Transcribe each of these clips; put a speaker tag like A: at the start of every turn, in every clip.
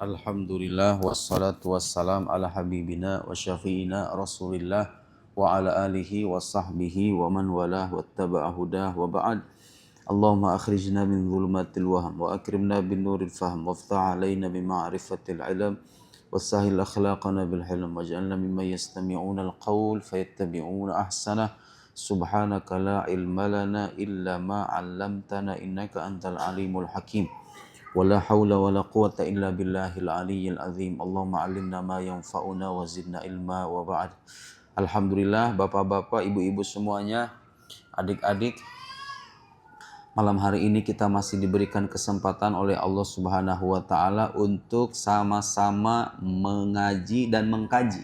A: Alhamdulillah wassalatu wassalam ala habibina wa syafi'ina rasulillah wa ala alihi wa sahbihi wa man walah wa taba'a hudah wa ba'd. Allahumma akhrijna min dhulumatil waham wa akrimna bin nuril fahm waftah alayna bi ma'rifatil ilm wa sahil akhlaqana bil hilm waj'alna mimman yastami'una al-qawl fayattabi'una ahsanah. Subhanaka la ilma lana illa ma 'allamtana innaka antal alimul hakim. Wala haula wala quwata illa billahil aliyyil azim. Allahumma 'allimna ma yanfa'una wa zidna ilma wa ba'd. Alhamdulillah bapak-bapak, ibu-ibu semuanya, adik-adik, malam hari ini kita masih diberikan kesempatan oleh Allah Subhanahu wa taala untuk sama-sama mengaji dan mengkaji.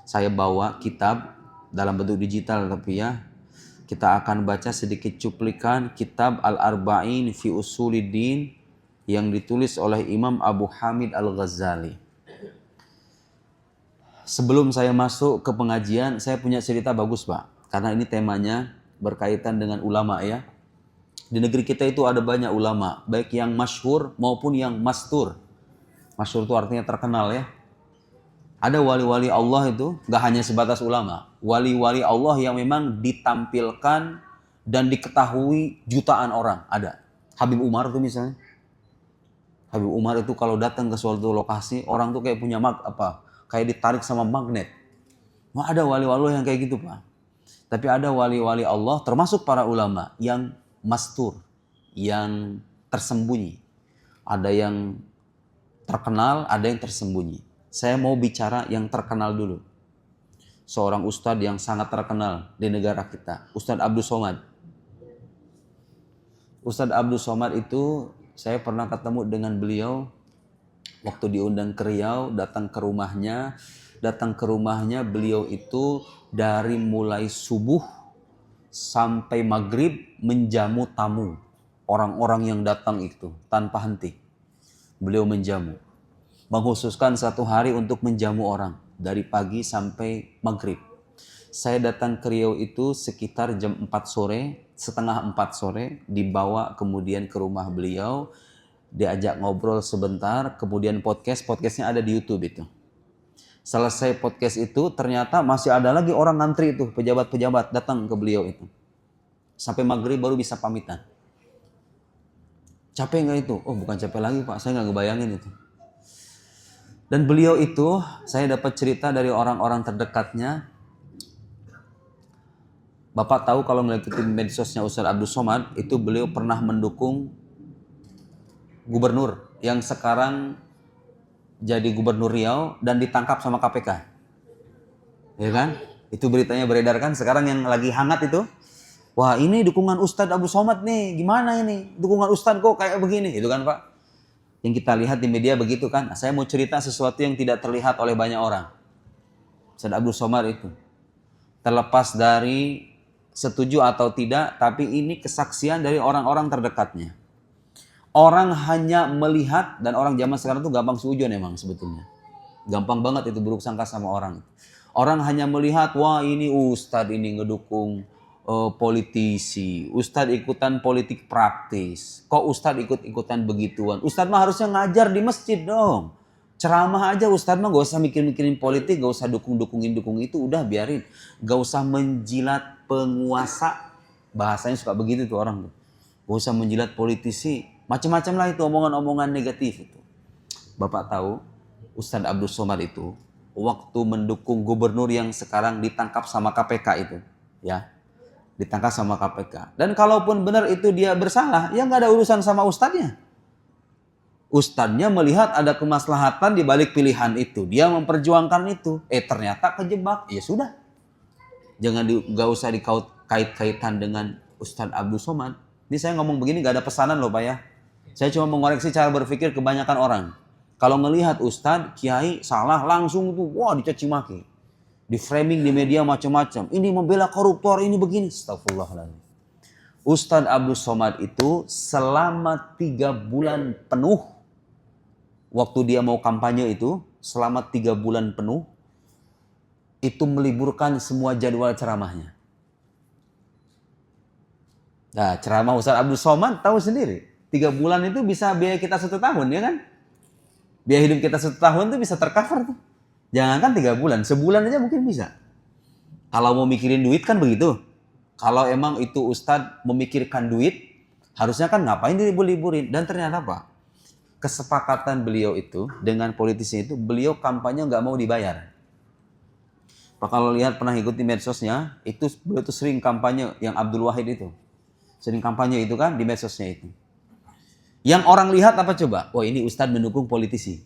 A: Saya bawa kitab dalam bentuk digital tapi ya. Kita akan baca sedikit cuplikan kitab Al-Arba'in fi Usuluddin yang ditulis oleh Imam Abu Hamid Al-Ghazali. Sebelum saya masuk ke pengajian, saya punya cerita bagus, Pak. Karena ini temanya berkaitan dengan ulama ya. Di negeri kita itu ada banyak ulama, baik yang masyhur maupun yang mastur. Masyhur itu artinya terkenal ya. Ada wali-wali Allah itu gak hanya sebatas ulama. Wali-wali Allah yang memang ditampilkan dan diketahui jutaan orang. Ada. Habib Umar itu misalnya. Habib Umar itu kalau datang ke suatu lokasi, orang tuh kayak punya kayak ditarik sama magnet. Wah, ada wali-wali Allah yang kayak gitu, Pak. Tapi ada wali-wali Allah termasuk para ulama yang mastur, yang tersembunyi. Ada yang terkenal, ada yang tersembunyi. Saya mau bicara yang terkenal dulu. Seorang ustadz yang sangat terkenal di negara kita. Ustadz Abdul Somad. Ustadz Abdul Somad itu saya pernah ketemu dengan beliau. Waktu diundang ke Riau, datang ke rumahnya. Datang ke rumahnya beliau itu dari mulai subuh sampai maghrib menjamu tamu. Orang-orang yang datang itu tanpa henti. Beliau menjamu. Mengkhususkan satu hari untuk menjamu orang dari pagi sampai maghrib. Saya datang ke Riau itu sekitar jam 4 sore, setengah 4 sore, dibawa kemudian ke rumah beliau, diajak ngobrol sebentar, kemudian podcastnya ada di YouTube itu. Selesai podcast itu ternyata masih ada lagi orang ngantri itu, pejabat-pejabat datang ke beliau itu. Sampai maghrib baru bisa pamitan. Capek nggak itu? Oh, bukan capek lagi, Pak, saya nggak ngebayangin itu. Dan beliau itu, saya dapat cerita dari orang-orang terdekatnya. Bapak tahu kalau mengikuti medsosnya Ustadz Abdul Somad, itu beliau pernah mendukung gubernur yang sekarang jadi gubernur Riau dan ditangkap sama KPK. Ya kan? Itu beritanya beredar kan, sekarang yang lagi hangat itu. Wah, ini dukungan Ustadz Abdul Somad nih, gimana ini? Dukungan Ustadz kok kayak begini, itu kan, Pak? Yang kita lihat di media begitu kan. Saya mau cerita sesuatu yang tidak terlihat oleh banyak orang. Ustadz Abdul Somad itu. Terlepas dari setuju atau tidak, tapi ini kesaksian dari orang-orang terdekatnya. Orang hanya melihat, dan orang zaman sekarang itu gampang suujon emang sebetulnya. Gampang banget itu buruk sangka sama orang. Orang hanya melihat, wah ini Ustadz ini ngedukung politisi, Ustadz ikutan politik praktis, kok Ustadz ikut-ikutan begituan. Ustadz mah harusnya ngajar di masjid dong, ceramah aja. Ustadz mah gak usah mikirin politik, gak usah dukung itu, udah biarin, gak usah menjilat penguasa. Bahasanya suka begitu tuh orang tuh, gak usah menjilat politisi, macam-macam lah itu omongan-omongan negatif itu. Bapak tahu Ustadz Abdul Somad itu waktu mendukung gubernur yang sekarang ditangkap sama KPK itu ya, ditangkap sama KPK. Dan kalaupun benar itu dia bersalah, ya nggak ada urusan sama ustadznya. Ustadznya melihat ada kemaslahatan di balik pilihan itu, dia memperjuangkan itu. Ternyata kejebak, ya sudah. Jangan nggak usah dikait-kaitan dengan Ustadz Abdul Somad. Ini saya ngomong begini nggak ada pesanan loh, Pak ya. Saya cuma mengoreksi cara berpikir kebanyakan orang. Kalau melihat ustadz, kiai salah langsung tuh, wah dicaci maki. Di framing di media macam-macam. Ini membela koruptor, ini begini. Astagfirullahaladzim. Ustadz Abdul Somad itu selama 3 bulan penuh, waktu dia mau kampanye itu, selama 3 bulan penuh, itu meliburkan semua jadwal ceramahnya. Nah, ceramah Ustadz Abdul Somad tahu sendiri. 3 bulan itu bisa biaya kita 1 tahun, ya kan? Biaya hidup kita 1 tahun itu bisa tercover tuh. Jangankan 3 bulan, sebulan aja mungkin bisa. Kalau mau mikirin duit kan begitu. Kalau emang itu Ustadz memikirkan duit, harusnya kan ngapain dilibur-liburin. Dan ternyata apa? Kesepakatan beliau itu dengan politisi itu, beliau kampanye nggak mau dibayar. Pak kalau lihat pernah ikuti medsosnya, itu beliau tuh sering kampanye yang Abdul Wahid itu. Sering kampanye itu kan di medsosnya itu. Yang orang lihat apa coba? Wah ini Ustadz mendukung politisi.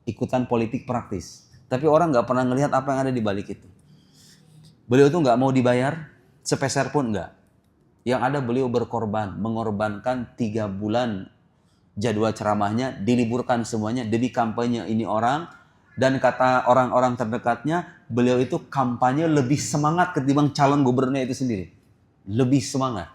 A: Ikutan politik praktis. Tapi orang nggak pernah ngelihat apa yang ada di balik itu. Beliau tuh nggak mau dibayar, sepeser pun nggak. Yang ada beliau berkorban, mengorbankan 3 bulan jadwal ceramahnya, diliburkan semuanya demi kampanye ini orang. Dan kata orang-orang terdekatnya, beliau itu kampanye lebih semangat ketimbang calon gubernurnya itu sendiri. Lebih semangat.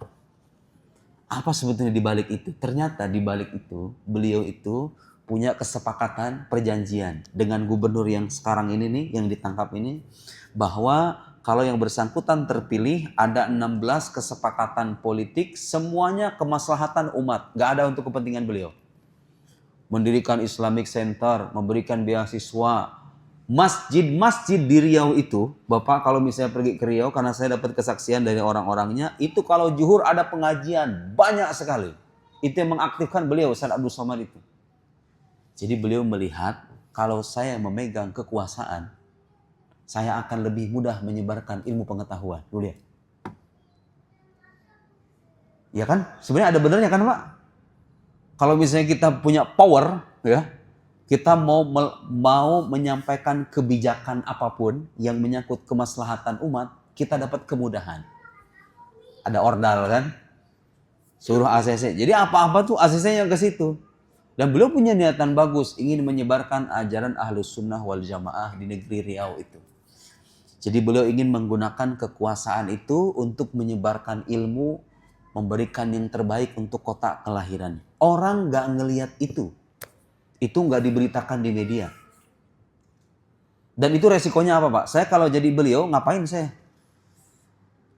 A: Apa sebetulnya di balik itu? Ternyata di balik itu, beliau itu punya kesepakatan, perjanjian dengan gubernur yang sekarang ini nih, yang ditangkap ini, bahwa kalau yang bersangkutan terpilih, ada 16 kesepakatan politik, semuanya kemaslahatan umat. Gak ada untuk kepentingan beliau. Mendirikan Islamic Center, memberikan beasiswa. Masjid-masjid di Riau itu, Bapak kalau misalnya pergi ke Riau, karena saya dapat kesaksian dari orang-orangnya, itu kalau zuhur ada pengajian, banyak sekali. Itu yang mengaktifkan beliau, Ustaz Abdul Somad itu. Jadi beliau melihat, kalau saya memegang kekuasaan, saya akan lebih mudah menyebarkan ilmu pengetahuan. Lu lihat. Ya kan? Sebenarnya ada benernya kan, Pak? Kalau misalnya kita punya power, ya, kita mau menyampaikan kebijakan apapun yang menyangkut kemaslahatan umat, kita dapat kemudahan. Ada ordal kan? Suruh ACC. Jadi apa-apa tuh ACC-nya ke situ. Dan beliau punya niatan bagus, ingin menyebarkan ajaran Ahlus Sunnah wal Jamaah di negeri Riau itu. Jadi beliau ingin menggunakan kekuasaan itu untuk menyebarkan ilmu, memberikan yang terbaik untuk kota kelahiran. Orang nggak ngelihat itu. Itu nggak diberitakan di media. Dan itu resikonya apa Pak? Saya kalau jadi beliau ngapain saya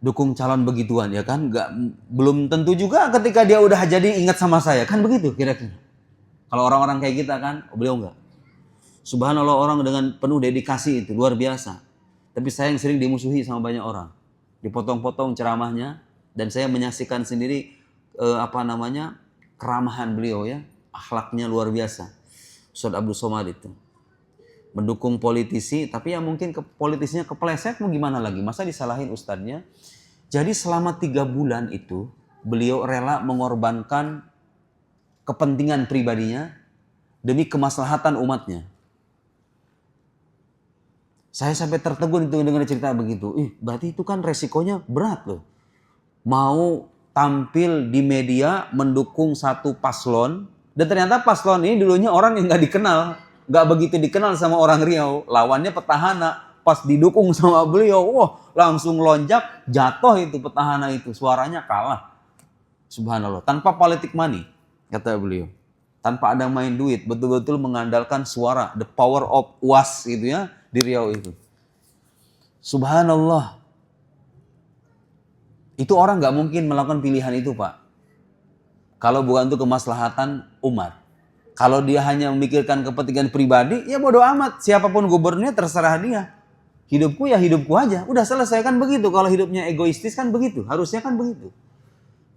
A: dukung calon begituan ya kan? Belum tentu juga ketika dia udah jadi ingat sama saya. Kan begitu kira-kira. Kalau orang-orang kayak kita kan, beliau nggak. Subhanallah orang dengan penuh dedikasi itu luar biasa. Tapi saya yang sering dimusuhi sama banyak orang. Dipotong-potong ceramahnya. Dan saya menyaksikan sendiri keramahan beliau ya. Akhlaknya luar biasa. Ustaz Abdul Somad itu. Mendukung politisi. Tapi ya mungkin politisnya kepleset mau gimana lagi. Masa disalahin ustadznya. Jadi selama 3 bulan itu. Beliau rela mengorbankan kepentingan pribadinya. Demi kemaslahatan umatnya. Saya sampai tertegun itu dengan cerita begitu. Berarti itu kan resikonya berat loh. Mau tampil di media mendukung satu paslon. Dan ternyata paslon ini dulunya orang yang gak dikenal. Gak begitu dikenal sama orang Riau. Lawannya petahana. Pas didukung sama beliau. Langsung lonjak. Jatuh itu petahana itu. Suaranya kalah. Subhanallah. Tanpa politik money. Kata beliau. Tanpa ada main duit. Betul-betul mengandalkan suara. The power of UAS gitu ya. Di Riau itu. Subhanallah. Itu orang gak mungkin melakukan pilihan itu Pak. Kalau bukan untuk kemaslahatan umat. Kalau dia hanya memikirkan kepentingan pribadi, ya bodo amat. Siapapun gubernurnya terserah dia. Hidupku ya hidupku aja. Udah selesai kan begitu. Kalau hidupnya egoistis kan begitu. Harusnya kan begitu.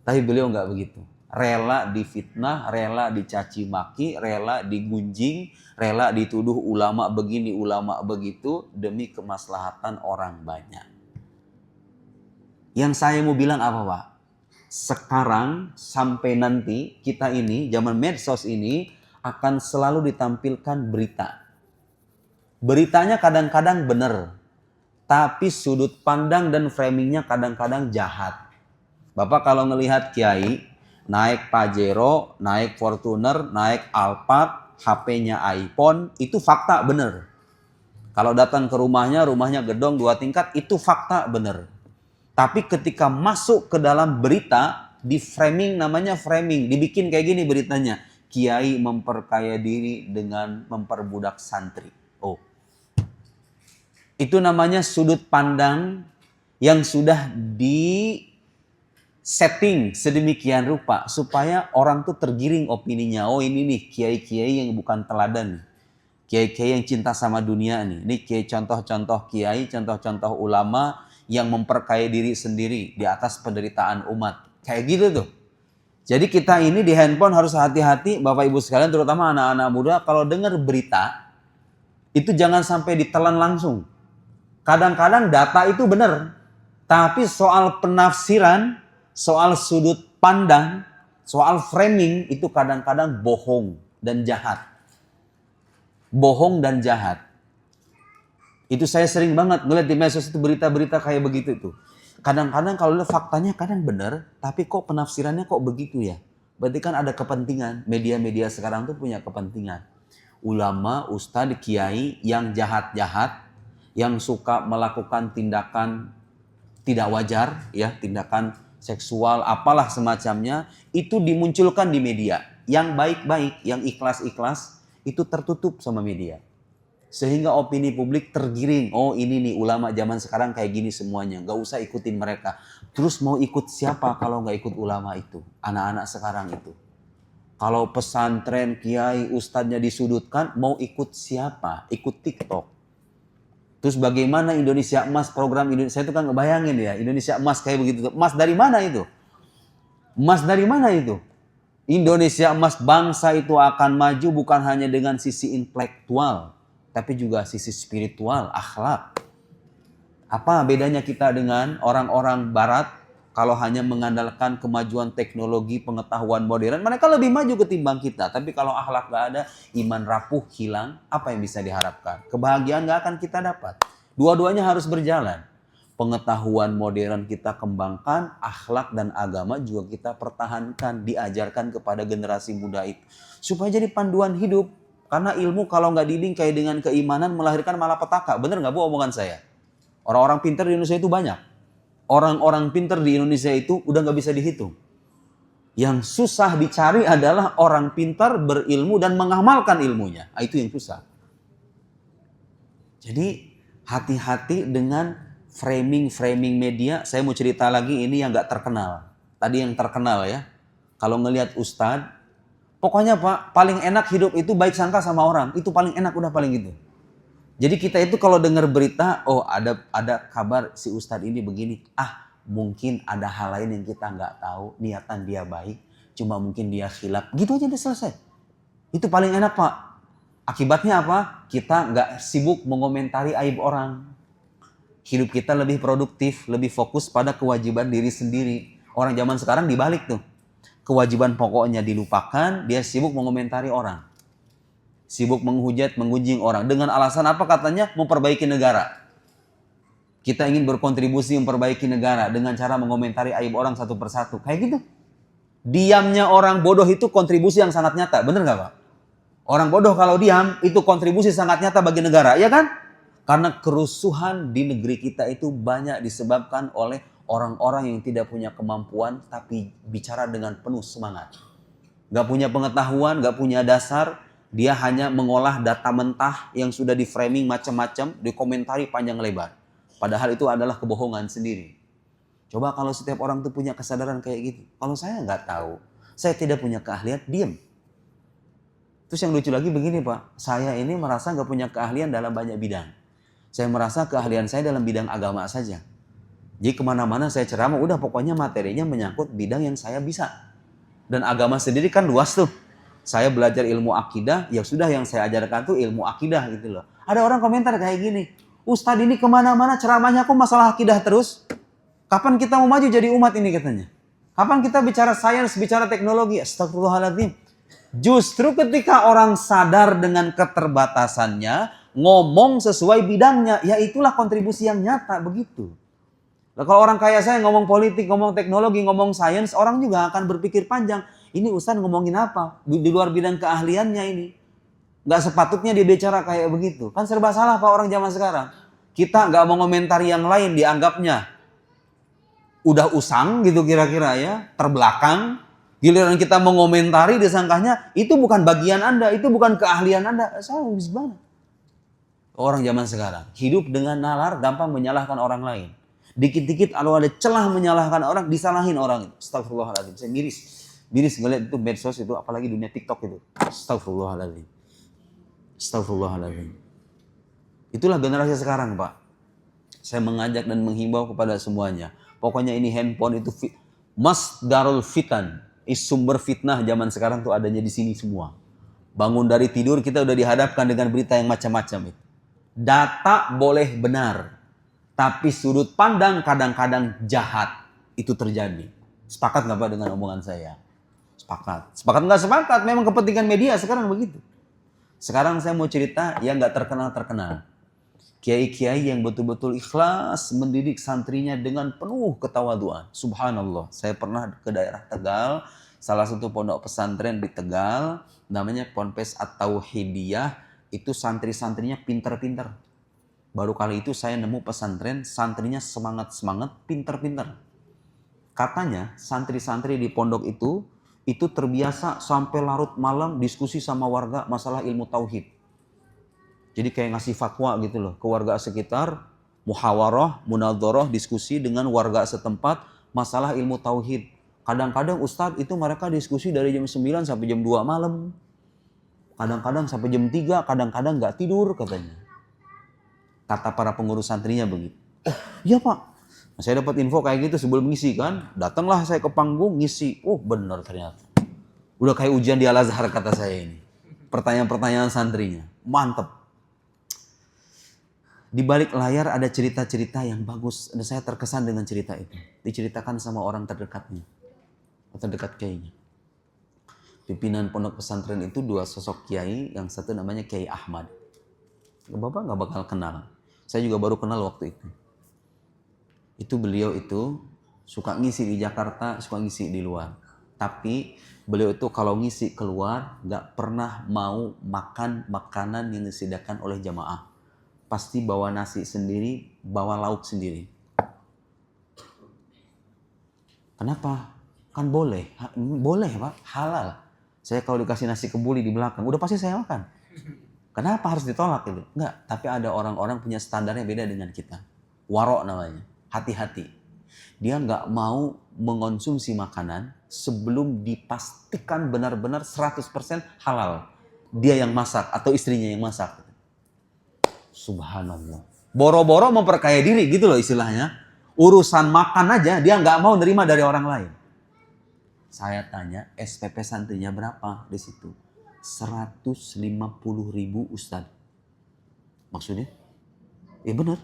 A: Tapi beliau gak begitu. Rela difitnah, rela dicaci maki, rela digunjing, rela dituduh ulama begini, ulama begitu demi kemaslahatan orang banyak. Yang saya mau bilang apa Pak? Sekarang sampai nanti kita ini, zaman medsos ini akan selalu ditampilkan berita. Beritanya kadang-kadang benar, tapi sudut pandang dan framingnya kadang-kadang jahat. Bapak kalau ngelihat kiai, naik Pajero, naik Fortuner, naik Alphard, HP-nya iPhone, itu fakta bener. Kalau datang ke rumahnya gedong 2 tingkat, itu fakta bener. Tapi ketika masuk ke dalam berita, di framing, namanya framing, dibikin kayak gini beritanya. Kiai memperkaya diri dengan memperbudak santri. Itu namanya sudut pandang yang sudah setting sedemikian rupa supaya orang tuh tergiring opininya. Oh ini nih kiai-kiai yang bukan teladan nih. Kiai-kiai yang cinta sama dunia nih. Ini kiai contoh-contoh kiai, contoh-contoh ulama yang memperkaya diri sendiri di atas penderitaan umat. Kayak gitu tuh. Jadi kita ini di handphone harus hati-hati Bapak Ibu sekalian, terutama anak-anak muda, kalau dengar berita itu jangan sampai ditelan langsung. Kadang-kadang data itu benar, tapi soal penafsiran, soal sudut pandang, soal framing itu kadang-kadang bohong dan jahat. Bohong dan jahat. Itu saya sering banget ngeliat di medsos itu berita-berita kayak begitu tuh. Kadang-kadang kalau lihat faktanya kadang benar, tapi kok penafsirannya kok begitu ya? Berarti kan ada kepentingan. Media-media sekarang tuh punya kepentingan. Ulama, ustadz, kiai yang jahat-jahat, yang suka melakukan tindakan tidak wajar, ya, tindakan seksual, apalah semacamnya, itu dimunculkan di media. Yang baik-baik, yang ikhlas-ikhlas, itu tertutup sama media. Sehingga opini publik tergiring, oh ini nih ulama zaman sekarang kayak gini semuanya, gak usah ikutin mereka. Terus mau ikut siapa kalau gak ikut ulama itu? Anak-anak sekarang itu. Kalau pesantren, kiai, ustadznya disudutkan, mau ikut siapa? Ikut TikTok. Terus bagaimana Indonesia Emas, program Indonesia, saya itu kan ngebayangin ya, Indonesia Emas kayak begitu. Emas dari mana itu? Emas dari mana itu? Indonesia Emas, bangsa itu akan maju bukan hanya dengan sisi intelektual, tapi juga sisi spiritual, akhlak. Apa bedanya kita dengan orang-orang barat? Kalau hanya mengandalkan kemajuan teknologi, pengetahuan modern, mereka lebih maju ketimbang kita. Tapi kalau akhlak gak ada, iman rapuh, hilang, apa yang bisa diharapkan? Kebahagiaan gak akan kita dapat. Dua-duanya harus berjalan. Pengetahuan modern kita kembangkan, akhlak dan agama juga kita pertahankan, diajarkan kepada generasi muda itu. Supaya jadi panduan hidup. Karena ilmu kalau gak dibingkai dengan keimanan, melahirkan malapetaka. Bener gak Bu omongan saya? Orang-orang pintar di Indonesia itu banyak. Orang-orang pintar di Indonesia itu udah gak bisa dihitung. Yang susah dicari adalah orang pintar berilmu dan mengamalkan ilmunya. Itu yang susah. Jadi hati-hati dengan framing media. Saya mau cerita lagi ini yang gak terkenal. Tadi yang terkenal ya. Kalau ngelihat ustadz, pokoknya Pak, paling enak hidup itu baik sangka sama orang. Itu paling enak, udah paling gitu. Jadi kita itu kalau dengar berita, oh ada kabar si ustadz ini begini. Mungkin ada hal lain yang kita nggak tahu. Niatan dia baik, cuma mungkin dia khilaf. Gitu aja udah selesai. Itu paling enak Pak. Akibatnya apa? Kita nggak sibuk mengomentari aib orang. Hidup kita lebih produktif, lebih fokus pada kewajiban diri sendiri. Orang zaman sekarang dibalik tuh. Kewajiban pokoknya dilupakan, dia sibuk mengomentari orang. Sibuk menghujat, mengunjing orang. Dengan alasan apa katanya? Memperbaiki negara. Kita ingin berkontribusi memperbaiki negara dengan cara mengomentari aib orang satu persatu. Kayak gitu. Diamnya orang bodoh itu kontribusi yang sangat nyata. Bener gak Pak? Orang bodoh kalau diam itu kontribusi sangat nyata bagi negara. Ya kan? Karena kerusuhan di negeri kita itu banyak disebabkan oleh orang-orang yang tidak punya kemampuan tapi bicara dengan penuh semangat. Gak punya pengetahuan, gak punya dasar. Dia hanya mengolah data mentah yang sudah di framing macam-macam, dikomentari panjang lebar. Padahal itu adalah kebohongan sendiri. Coba kalau setiap orang tuh punya kesadaran kayak gitu. Kalau saya nggak tahu, saya tidak punya keahlian, diam. Terus yang lucu lagi begini Pak, saya ini merasa nggak punya keahlian dalam banyak bidang. Saya merasa keahlian saya dalam bidang agama saja. Jadi kemana-mana saya ceramah, udah pokoknya materinya menyangkut bidang yang saya bisa. Dan agama sendiri kan luas tuh. Saya belajar ilmu akidah, ya sudah yang saya ajarkan tuh ilmu akidah gitu loh. Ada orang komentar kayak gini, Ustadz ini kemana-mana ceramahnya kok masalah akidah terus? Kapan kita mau maju jadi umat ini katanya? Kapan kita bicara sains, bicara teknologi? Astagfirullahaladzim. Justru ketika orang sadar dengan keterbatasannya, ngomong sesuai bidangnya, ya itulah kontribusi yang nyata begitu. Nah, kalau orang kayak saya ngomong politik, ngomong teknologi, ngomong sains, orang juga akan berpikir panjang. Ini Ustadz ngomongin apa? Di luar bidang keahliannya ini. Gak sepatutnya dia bicara kayak begitu. Kan serba salah Pak orang zaman sekarang. Kita gak mau komentari yang lain, dianggapnya udah usang gitu kira-kira ya. Terbelakang. Giliran kita mengomentari disangkanya itu bukan bagian Anda, itu bukan keahlian Anda. Saya habis banget. Orang zaman sekarang hidup dengan nalar gampang menyalahkan orang lain. Dikit-dikit kalau ada celah menyalahkan orang, disalahin orang. Astagfirullahaladzim. Saya miris ngeliat itu medsos itu, apalagi dunia TikTok itu. Astagfirullahaladzim. Astagfirullahaladzim. Itulah generasi sekarang, Pak. Saya mengajak dan menghimbau kepada semuanya. Pokoknya ini handphone itu masdarul fitan. Sumber fitnah zaman sekarang tuh adanya di sini semua. Bangun dari tidur kita udah dihadapkan dengan berita yang macam-macam itu. Data boleh benar, tapi sudut pandang kadang-kadang jahat. Itu terjadi. Sepakat nggak Pak dengan omongan saya? Sepakat. Sepakat nggak sepakat? Memang kepentingan media sekarang begitu. Sekarang saya mau cerita yang nggak terkenal. Kiai-kiai yang betul-betul ikhlas mendidik santrinya dengan penuh ketawaduan. Subhanallah. Saya pernah ke daerah Tegal, salah satu pondok pesantren di Tegal, namanya Ponpes At-Tauhidiyah, itu santri-santrinya pinter-pinter. Baru kali itu saya nemu pesantren, santrinya semangat-semangat, pinter-pinter. Katanya santri-santri di pondok itu terbiasa sampai larut malam diskusi sama warga masalah ilmu tauhid. Jadi kayak ngasih fatwa gitu loh ke warga sekitar, muhawarah, munadharah, diskusi dengan warga setempat masalah ilmu tauhid. Kadang-kadang Ustadz itu mereka diskusi dari jam 9 sampai jam 2 malam. Kadang-kadang sampai jam 3, kadang-kadang nggak tidur katanya. Kata para pengurus santrinya begitu. Oh iya Pak, nah, saya dapat info kayak gitu sebelum ngisi kan. Datanglah saya ke panggung ngisi. Oh benar ternyata. Udah kayak ujian di Al-Azhar kata saya ini. Pertanyaan-pertanyaan santrinya. Mantep. Di balik layar ada cerita-cerita yang bagus. Dan saya terkesan dengan cerita itu. Diceritakan sama orang terdekatnya. Terdekat kiainya. Pimpinan pondok pesantren itu dua sosok kiai. Yang satu namanya Kiai Ahmad. Bapak nggak bakal kenal. Saya juga baru kenal waktu itu. Itu beliau itu suka ngisi di Jakarta, suka ngisi di luar. Tapi beliau itu kalau ngisi keluar nggak pernah mau makan makanan yang disediakan oleh jamaah. Pasti bawa nasi sendiri, bawa lauk sendiri. Kenapa? Kan boleh. Boleh Pak, halal. Saya kalau dikasih nasi kebuli di belakang, udah pasti saya makan. Kenapa harus ditolak itu? Enggak, tapi ada orang-orang punya standarnya beda dengan kita. Warok namanya, hati-hati. Dia nggak mau mengonsumsi makanan sebelum dipastikan benar-benar 100% halal. Dia yang masak atau istrinya yang masak. Subhanallah. Boro-boro memperkaya diri gitu loh istilahnya. Urusan makan aja dia nggak mau nerima dari orang lain. Saya tanya SPP santrinya berapa di situ? 150.000 Ustadz. Maksudnya? Ya benar.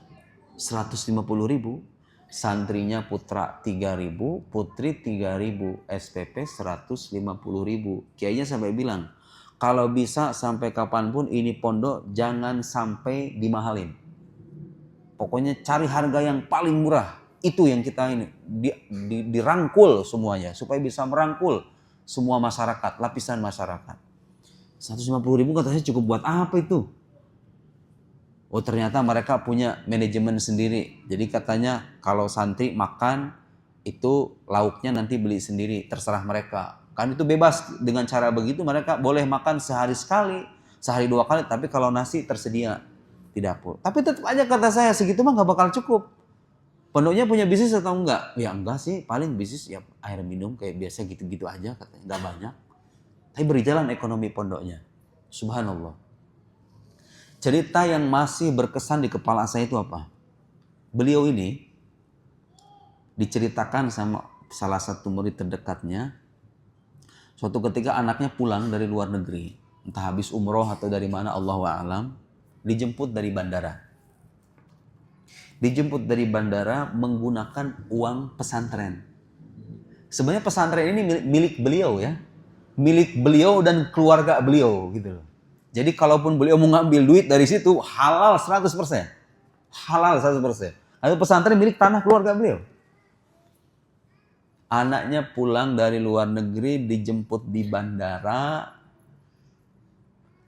A: 150.000. Santrinya putra 3.000, putri 3.000, SPP 150.000. Kiainya sampai bilang, kalau bisa sampai kapanpun ini pondok jangan sampai dimahalin. Pokoknya cari harga yang paling murah. Itu yang kita ini dirangkul semuanya supaya bisa merangkul semua masyarakat, lapisan masyarakat. 150.000 katanya cukup buat apa itu? Oh ternyata mereka punya manajemen sendiri. Jadi katanya kalau santri makan itu lauknya nanti beli sendiri, terserah mereka. Kan itu bebas dengan cara begitu mereka boleh makan sehari sekali, sehari 2 kali. Tapi kalau nasi tersedia di dapur. Tapi tetap aja kata saya segitu mah nggak bakal cukup. Pondoknya punya bisnis atau enggak? Ya enggak sih, paling bisnis ya air minum kayak biasa gitu-gitu aja katanya, enggak banyak. Tapi berjalan ekonomi pondoknya. Subhanallah. Cerita yang masih berkesan di kepala saya itu apa? Beliau ini diceritakan sama salah satu murid terdekatnya. Suatu ketika anaknya pulang dari luar negeri. Entah habis umroh atau dari mana Allahu a'lam. Dijemput dari bandara. Dijemput dari bandara menggunakan uang pesantren. Sebenarnya pesantren ini milik beliau ya. Milik beliau dan keluarga beliau gitu loh. Jadi kalaupun beliau mau ngambil duit dari situ halal 100%. Halal 100%. Itu pesantren milik tanah keluarga beliau. Anaknya pulang dari luar negeri dijemput di bandara.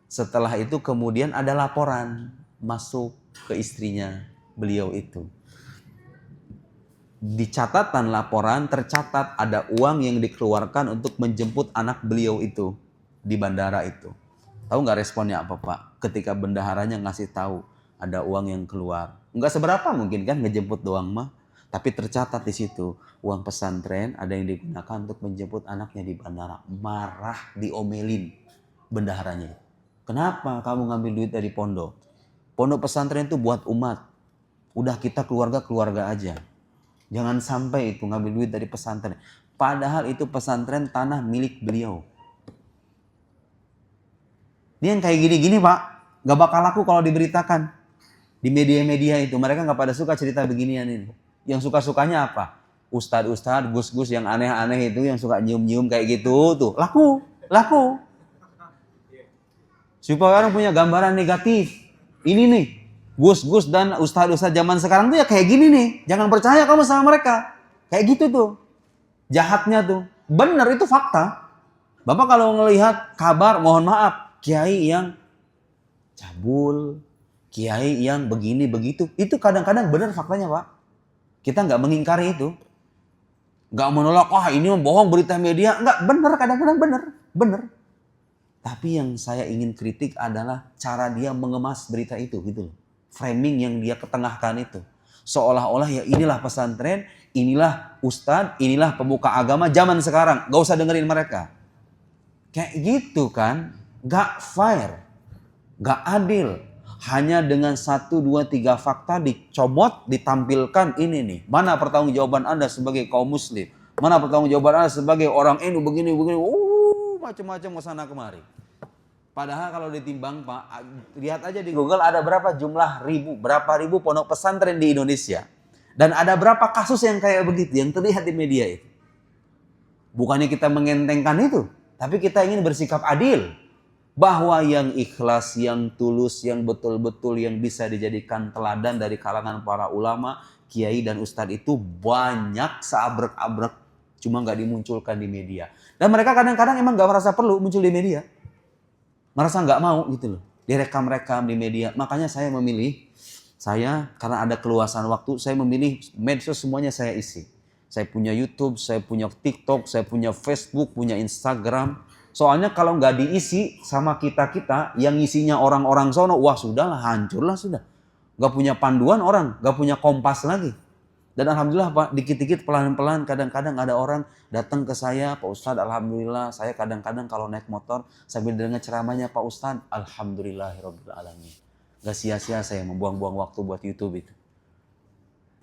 A: Setelah itu kemudian ada laporan masuk ke istrinya beliau itu. Di catatan laporan tercatat ada uang yang dikeluarkan untuk menjemput anak beliau itu di bandara itu. Tahu nggak responnya apa Pak? Ketika bendaharanya ngasih tahu ada uang yang keluar. Nggak seberapa mungkin kan ngejemput doang mah. Tapi tercatat di situ, uang pesantren ada yang digunakan untuk menjemput anaknya di bandara. Marah, diomelin bendaharanya. Kenapa kamu ngambil duit dari pondok? Pondok pesantren itu buat umat. Udah kita keluarga-keluarga aja. Jangan sampai itu ngambil duit dari pesantren. Padahal itu pesantren tanah milik beliau. Dia yang kayak gini-gini Pak, gak bakal laku kalau diberitakan. Di media-media itu, mereka gak pada suka cerita beginian ini. Yang suka-sukanya apa? Ustadz-ustadz, gus-gus yang aneh-aneh itu, yang suka nyium-nyium kayak gitu, tuh laku. Supaya orang punya gambaran negatif. Ini nih, gus-gus dan ustadz-ustadz zaman sekarang tuh ya kayak gini nih. Jangan percaya kamu sama mereka. Kayak gitu tuh. Jahatnya tuh. Bener, itu fakta. Bapak kalau ngelihat kabar, mohon maaf, kiai yang cabul, kiai yang begini begitu, itu kadang-kadang benar faktanya Pak. Kita nggak mengingkari itu, nggak menolak. Wah ini bohong berita media, nggak, benar, kadang-kadang benar. Tapi yang saya ingin kritik adalah cara dia mengemas berita itu, gitu. Framing yang dia ketengahkan itu, seolah-olah ya inilah pesantren, inilah ustadz, inilah pemuka agama zaman sekarang, nggak usah dengerin mereka. Kayak gitu kan, nggak fair, nggak adil. Hanya dengan 1, 2, 3 fakta dicomot, ditampilkan ini nih. Mana pertanggungjawaban Anda sebagai kaum muslim? Mana pertanggungjawaban Anda sebagai orang NU begini. Macam-macam kesana kemari. Padahal kalau ditimbang Pak, lihat aja di Google ada berapa jumlah berapa ribu pondok pesantren di Indonesia. Dan ada berapa kasus yang kayak begitu, yang terlihat di media itu. Bukannya kita mengentengkan itu, tapi kita ingin bersikap adil. Bahwa yang ikhlas, yang tulus, yang betul-betul yang bisa dijadikan teladan dari kalangan para ulama, kiai dan ustadz itu banyak seabrek-abrek, cuma nggak dimunculkan di media. Dan mereka kadang-kadang emang nggak merasa perlu muncul di media, merasa nggak mau gitu loh, direkam-rekam di media. Makanya saya memilih, karena ada keluasan waktu, saya memilih medsos semuanya saya isi. Saya punya YouTube, saya punya TikTok, saya punya Facebook, punya Instagram. Soalnya kalau nggak diisi sama kita-kita, yang isinya orang-orang sono, wah sudahlah, hancurlah sudah. Nggak punya panduan orang, nggak punya kompas lagi. Dan alhamdulillah Pak, dikit-dikit pelan-pelan kadang-kadang ada orang datang ke saya, Pak Ustadz, alhamdulillah saya kadang-kadang kalau naik motor sambil dengar ceramahnya Pak Ustadz, alhamdulillahirabbil alamin. Nggak sia-sia saya membuang-buang waktu buat YouTube itu.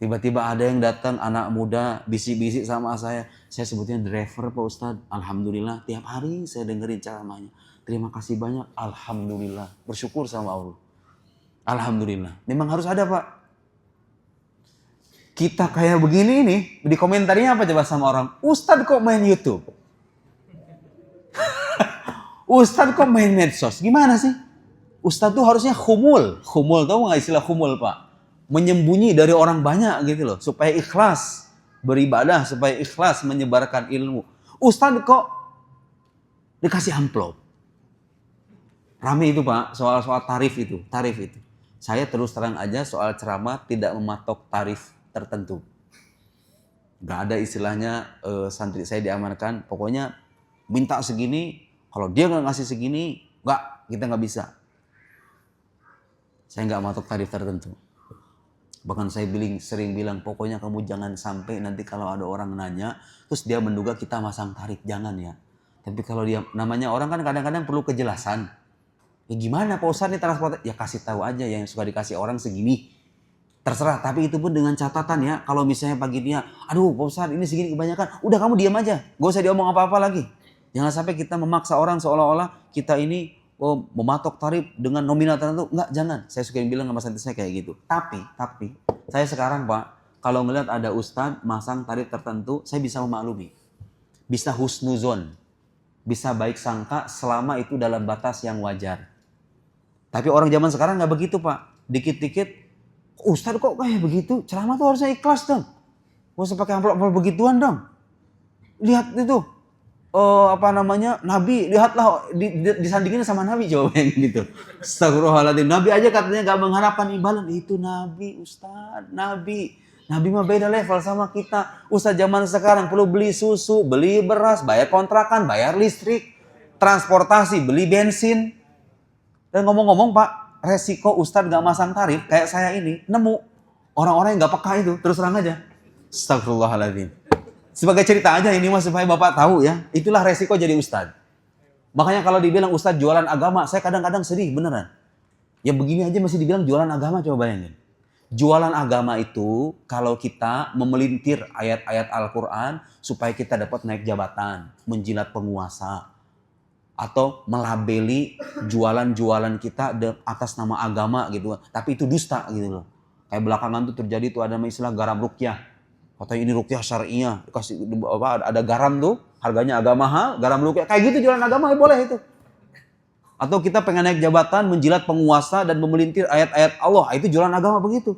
A: Tiba-tiba ada yang datang anak muda bisik-bisik sama saya sebutnya driver Pak Ustadz. Alhamdulillah tiap hari saya dengerin ceramahnya. Terima kasih banyak. Alhamdulillah. Bersyukur sama Allah. Alhamdulillah. Memang harus ada Pak. Kita kayak begini nih, di komentarnya apa coba sama orang? Ustadz kok main YouTube? Ustadz kok main medsos? Gimana sih? Ustadz tuh harusnya khumul. Khumul, tahu nggak istilah khumul Pak? Menyembunyi dari orang banyak gitu loh, supaya ikhlas beribadah, supaya ikhlas menyebarkan ilmu. Ustadz kok dikasih amplop. Rame itu Pak, soal tarif itu. Saya terus terang aja soal ceramah tidak mematok tarif tertentu. Gak ada istilahnya santri saya diamankan, pokoknya minta segini, kalau dia nggak ngasih segini, kita nggak bisa. Saya nggak matok tarif tertentu. Bahkan saya sering bilang, pokoknya kamu jangan sampai nanti kalau ada orang nanya, terus dia menduga kita masang tarif, jangan ya. Tapi kalau dia, namanya orang kan kadang-kadang perlu kejelasan. Ya gimana Pak Ustadz nih transportasi? Ya kasih tahu aja yang suka dikasih orang segini. Terserah, tapi itu pun dengan catatan ya. Kalau misalnya pagi dia, aduh Pak Ustadz ini segini kebanyakan, udah kamu diam aja. Gak usah diomong apa-apa lagi. Jangan sampai kita memaksa orang seolah-olah kita ini mematok tarif dengan nominal tertentu. Enggak, jangan. Saya suka bilang sama santri saya kayak gitu. Tapi saya sekarang Pak, kalau ngelihat ada ustadz masang tarif tertentu, saya bisa memaklumi. Bisa husnuzon. Bisa baik sangka selama itu dalam batas yang wajar. Tapi orang zaman sekarang nggak begitu Pak. Dikit-dikit, ustadz kok kayak begitu? Ceramah tuh harusnya ikhlas dong. Gak usah pakai amplop begituan dong. Lihat itu. Nabi, lihatlah disandingin sama Nabi, coba yang gitu. Astagfirullahaladzim. Nabi aja katanya gak mengharapkan imbalan. Itu Nabi, Ustadz, Nabi mah beda level sama kita. Ustadz zaman sekarang perlu beli susu, beli beras, bayar kontrakan, bayar listrik, transportasi, beli bensin. Dan ngomong-ngomong Pak, resiko Ustadz gak masang tarif kayak saya ini, nemu orang-orang yang gak peka itu, terus terang aja. Astagfirullahaladzim. Sebagai cerita aja ini mas supaya Bapak tahu ya. Itulah resiko jadi ustadz. Makanya kalau dibilang ustadz jualan agama, saya kadang-kadang sedih beneran. Ya begini aja masih dibilang jualan agama, coba bayangin. Jualan agama itu kalau kita memelintir ayat-ayat Al-Quran supaya kita dapat naik jabatan, menjilat penguasa. Atau melabeli jualan-jualan kita atas nama agama gitu. Tapi itu dusta gitu loh. Kayak belakangan tuh terjadi tuh ada istilah garam ruqyah. Katanya ini ruqyah syariah, dikasih ada garam tuh, harganya agak mahal, garam ruqyah. Kayak gitu jualan agama ya boleh itu. Atau kita pengen naik jabatan, menjilat penguasa dan memelintir ayat-ayat Allah, itu jualan agama begitu.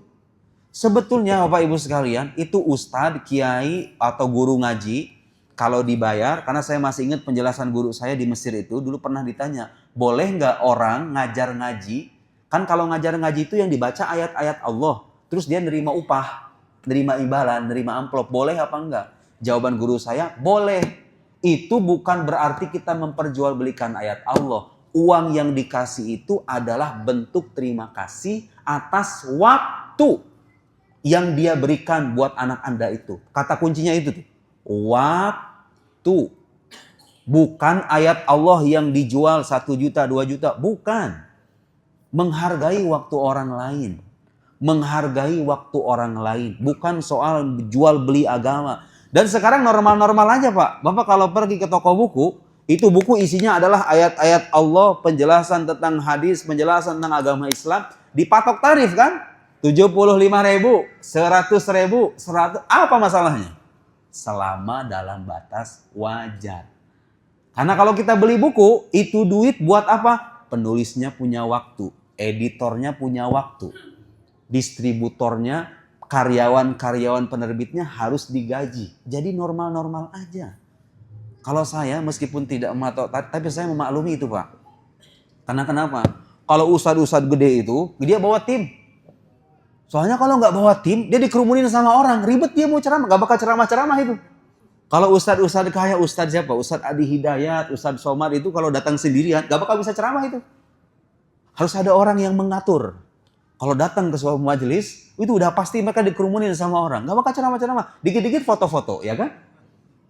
A: Sebetulnya Bapak Ibu sekalian, itu ustadz, kiai atau guru ngaji kalau dibayar, karena saya masih ingat penjelasan guru saya di Mesir itu dulu pernah ditanya, boleh nggak orang ngajar ngaji? Kan kalau ngajar ngaji itu yang dibaca ayat-ayat Allah, terus dia nerima upah. Nerima imbalan, nerima amplop, boleh apa enggak? Jawaban guru saya, boleh. Itu bukan berarti kita memperjualbelikan ayat Allah. Uang yang dikasih itu adalah bentuk terima kasih atas waktu yang dia berikan buat anak Anda itu. Kata kuncinya itu tuh. Waktu. Bukan ayat Allah yang dijual 1 juta, 2 juta. Bukan. Menghargai waktu orang lain. Menghargai waktu orang lain. Bukan soal jual beli agama. Dan sekarang normal-normal aja Pak. Bapak kalau pergi ke toko buku, itu buku isinya adalah ayat-ayat Allah, penjelasan tentang hadis, penjelasan tentang agama Islam. Dipatok tarif kan? 75.000, 100.000, 100. Apa masalahnya? Selama dalam batas wajar. Karena kalau kita beli buku, itu duit buat apa? Penulisnya punya waktu. Editornya punya waktu. Distributornya, karyawan-karyawan penerbitnya harus digaji. Jadi normal-normal aja. Kalau saya meskipun tidak mematok, tapi saya memaklumi itu Pak. Karena kenapa? Kalau ustadz-ustadz gede itu, dia bawa tim. Soalnya kalau nggak bawa tim, dia dikerumunin sama orang. Ribet dia mau ceramah, nggak bakal ceramah-ceramah itu. Kalau ustadz-ustadz kayak ustadz siapa? Ustadz Adi Hidayat, Ustadz Somad itu kalau datang sendirian, nggak bakal bisa ceramah itu. Harus ada orang yang mengatur. Kalau datang ke sebuah majelis, itu udah pasti mereka dikerumunin sama orang. Gak bakal ceramah-ceramah. Dikit-dikit foto-foto, ya kan?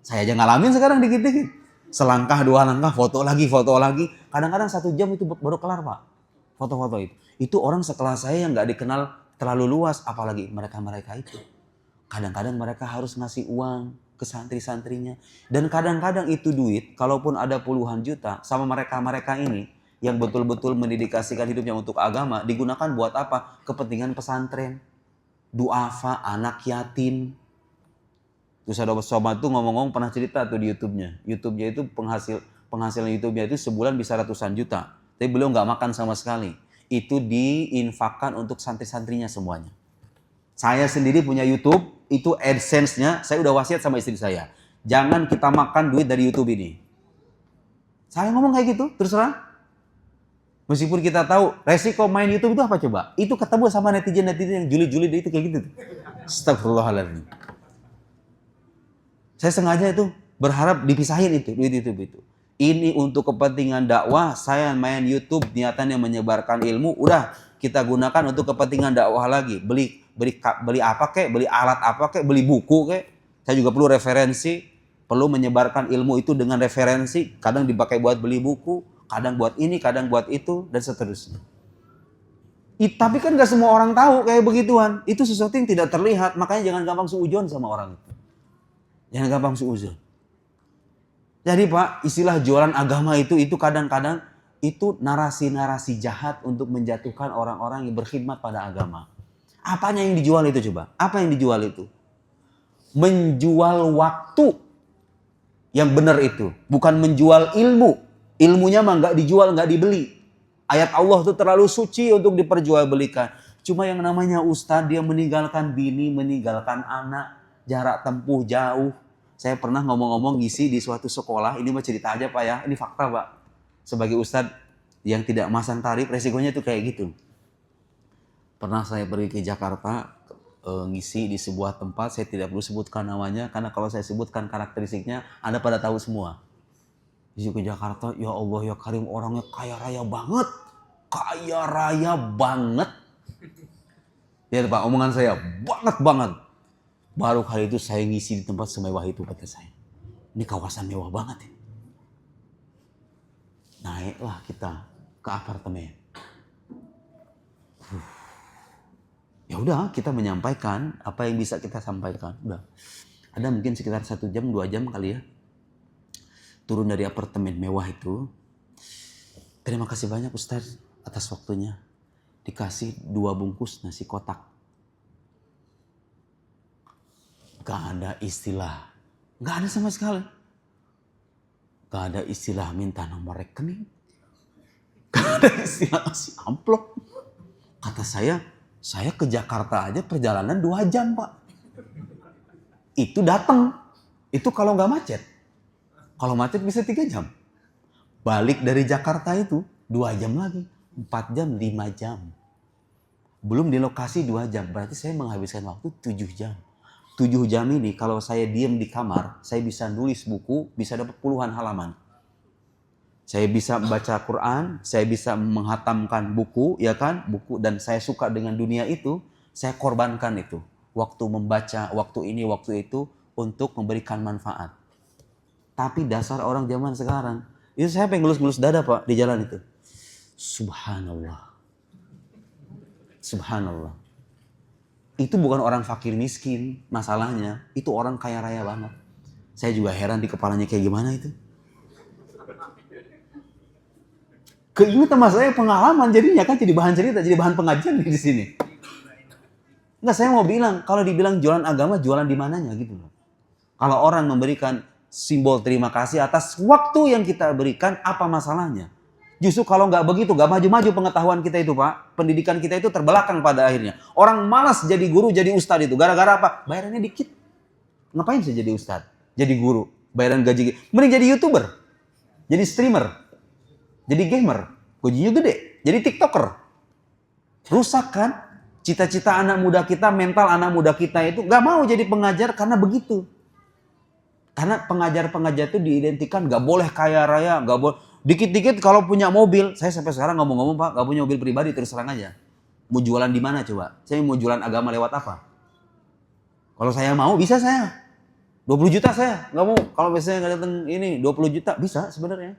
A: Saya aja ngalamin sekarang dikit-dikit. Selangkah, 2 langkah, foto lagi, foto lagi. Kadang-kadang 1 jam itu baru kelar Pak. Foto-foto itu. Itu orang sekelas saya yang gak dikenal terlalu luas. Apalagi mereka-mereka itu. Kadang-kadang mereka harus ngasih uang ke santri-santrinya. Dan kadang-kadang itu duit, kalaupun ada puluhan juta, sama mereka-mereka ini, yang betul-betul mendedikasikan hidupnya untuk agama, digunakan buat apa? Kepentingan pesantren, duafa, anak yatim. Terus ada sobat tuh ngomong-ngomong pernah cerita tuh di YouTube-nya. YouTube-nya itu penghasilan YouTube-nya itu sebulan bisa ratusan juta. Tapi beliau nggak makan sama sekali. Itu diinfakkan untuk santri-santrinya semuanya. Saya sendiri punya YouTube, itu AdSense-nya, saya udah wasiat sama istri saya. Jangan kita makan duit dari YouTube ini. Saya ngomong kayak gitu, terus terang. Meskipun kita tahu resiko main YouTube itu apa coba? Itu ketemu sama netizen-netizen yang juli-juli itu kayak gitu. Astagfirullahaladzim. Saya sengaja itu berharap dipisahin itu duit YouTube itu. Ini untuk kepentingan dakwah, saya main YouTube niatannya menyebarkan ilmu, udah kita gunakan untuk kepentingan dakwah lagi. Beli apa kek, beli alat apa kek, beli buku kek. Saya juga perlu referensi, perlu menyebarkan ilmu itu dengan referensi, kadang dipakai buat beli buku. Kadang buat ini, kadang buat itu, dan seterusnya. Tapi kan gak semua orang tahu kayak begituan. Itu sesuatu yang tidak terlihat, makanya jangan gampang suudzon sama orang itu. Jangan gampang suudzon. Jadi Pak, istilah jualan agama itu kadang-kadang itu narasi-narasi jahat untuk menjatuhkan orang-orang yang berkhidmat pada agama. Apanya yang dijual itu coba? Apa yang dijual itu? Menjual waktu yang benar itu. Bukan menjual ilmu. Ilmunya mah nggak dijual, nggak dibeli. Ayat Allah itu terlalu suci untuk diperjualbelikan. Cuma yang namanya ustadz, dia meninggalkan bini, meninggalkan anak, jarak tempuh jauh. Saya pernah ngomong-ngomong ngisi di suatu sekolah, ini mah cerita aja Pak ya, ini fakta Pak. Sebagai ustadz yang tidak masang tarif, resikonya itu kayak gitu. Pernah saya pergi ke Jakarta, ngisi di sebuah tempat, saya tidak perlu sebutkan namanya, karena kalau saya sebutkan karakteristiknya, Anda pada tahu semua. Di ke Jakarta, ya Allah ya Karim, orangnya kaya raya banget. Kaya raya banget. Ya Pak, omongan saya banget. Baru kali itu saya ngisi di tempat semewah itu, kata saya. Ini kawasan mewah banget ya. Naiklah kita ke apartemen. Ya udah, kita menyampaikan apa yang bisa kita sampaikan. Udah. Ada mungkin sekitar 1 jam, 2 jam kali ya. Turun dari apartemen mewah itu. Terima kasih banyak Ustaz atas waktunya. Dikasih 2 bungkus nasi kotak. Gak ada istilah. Gak ada sama sekali. Gak ada istilah minta nomor rekening. Gak ada istilah kasih amplop. Kata saya ke Jakarta aja perjalanan 2 jam Pak. Itu datang. Itu kalau gak macet. Kalau macet bisa 3 jam. Balik dari Jakarta itu 2 jam lagi. 4 jam, 5 jam. Belum di lokasi 2 jam. Berarti saya menghabiskan waktu 7 jam. 7 jam ini kalau saya diam di kamar, saya bisa nulis buku, bisa dapat puluhan halaman. Saya bisa membaca Quran, saya bisa menghatamkan buku, ya kan? Buku, dan saya suka dengan dunia itu, saya korbankan itu. Waktu membaca, waktu ini, waktu itu, untuk memberikan manfaat. Tapi dasar orang zaman sekarang, itu saya pengen ngelus-ngelus dada Pak, di jalan itu. Subhanallah. Subhanallah. Itu bukan orang fakir miskin masalahnya. Itu orang kaya raya banget. Saya juga heran di kepalanya kayak gimana itu. Keingetan mas saya pengalaman jadinya kan jadi bahan cerita, jadi bahan pengajian di sini. Enggak, saya mau bilang, kalau dibilang jualan agama, jualan di mananya gitu loh. Kalau orang memberikan simbol terima kasih atas waktu yang kita berikan, apa masalahnya? Justru kalau nggak begitu, nggak maju-maju pengetahuan kita itu Pak. Pendidikan kita itu terbelakang pada akhirnya. Orang malas jadi guru, jadi ustadz itu. Gara-gara apa? Bayarannya dikit. Ngapain sih jadi ustadz? Jadi guru. Bayaran gaji. Mending jadi YouTuber. Jadi streamer. Jadi gamer. Gajinya gede. Jadi TikToker. Rusak kan? Cita-cita anak muda kita, mental anak muda kita itu nggak mau jadi pengajar karena begitu. Karena pengajar-pengajar itu diidentikan nggak boleh kaya raya, nggak boleh. Dikit-dikit kalau punya mobil, saya sampai sekarang ngomong-ngomong Pak, nggak punya mobil pribadi terus terang aja. Mau jualan di mana coba? Saya mau jualan agama lewat apa? Kalau saya mau bisa saya. 20 juta saya nggak mau. Kalau misalnya nggak datang ini 20 juta bisa sebenarnya.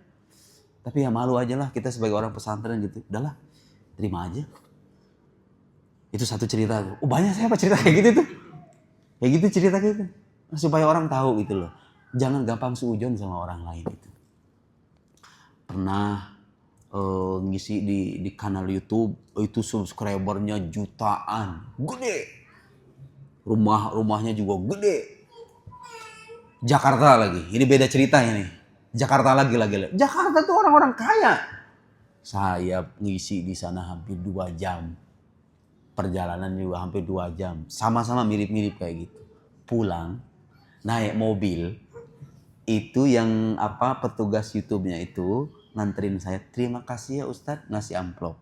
A: Tapi ya malu aja lah kita sebagai orang pesantren gitu. Udahlah, terima aja. Itu satu cerita. Oh banyak saya apa cerita kayak gitu tuh. Kayak gitu cerita gitu. Supaya orang tahu gitu loh. Jangan gampang suujon sama orang lain itu. Pernah ngisi di kanal YouTube itu subscribernya jutaan, gede. Rumahnya juga gede. Jakarta lagi, ini beda ceritanya nih. Jakarta lagi. Jakarta tuh orang-orang kaya. Saya ngisi di sana hampir 2 jam. Perjalanan juga hampir 2 jam. Sama-sama mirip-mirip kayak gitu. Pulang, naik mobil. Itu yang petugas YouTube-nya itu nganterin saya, terima kasih ya Ustadz, ngasih amplop.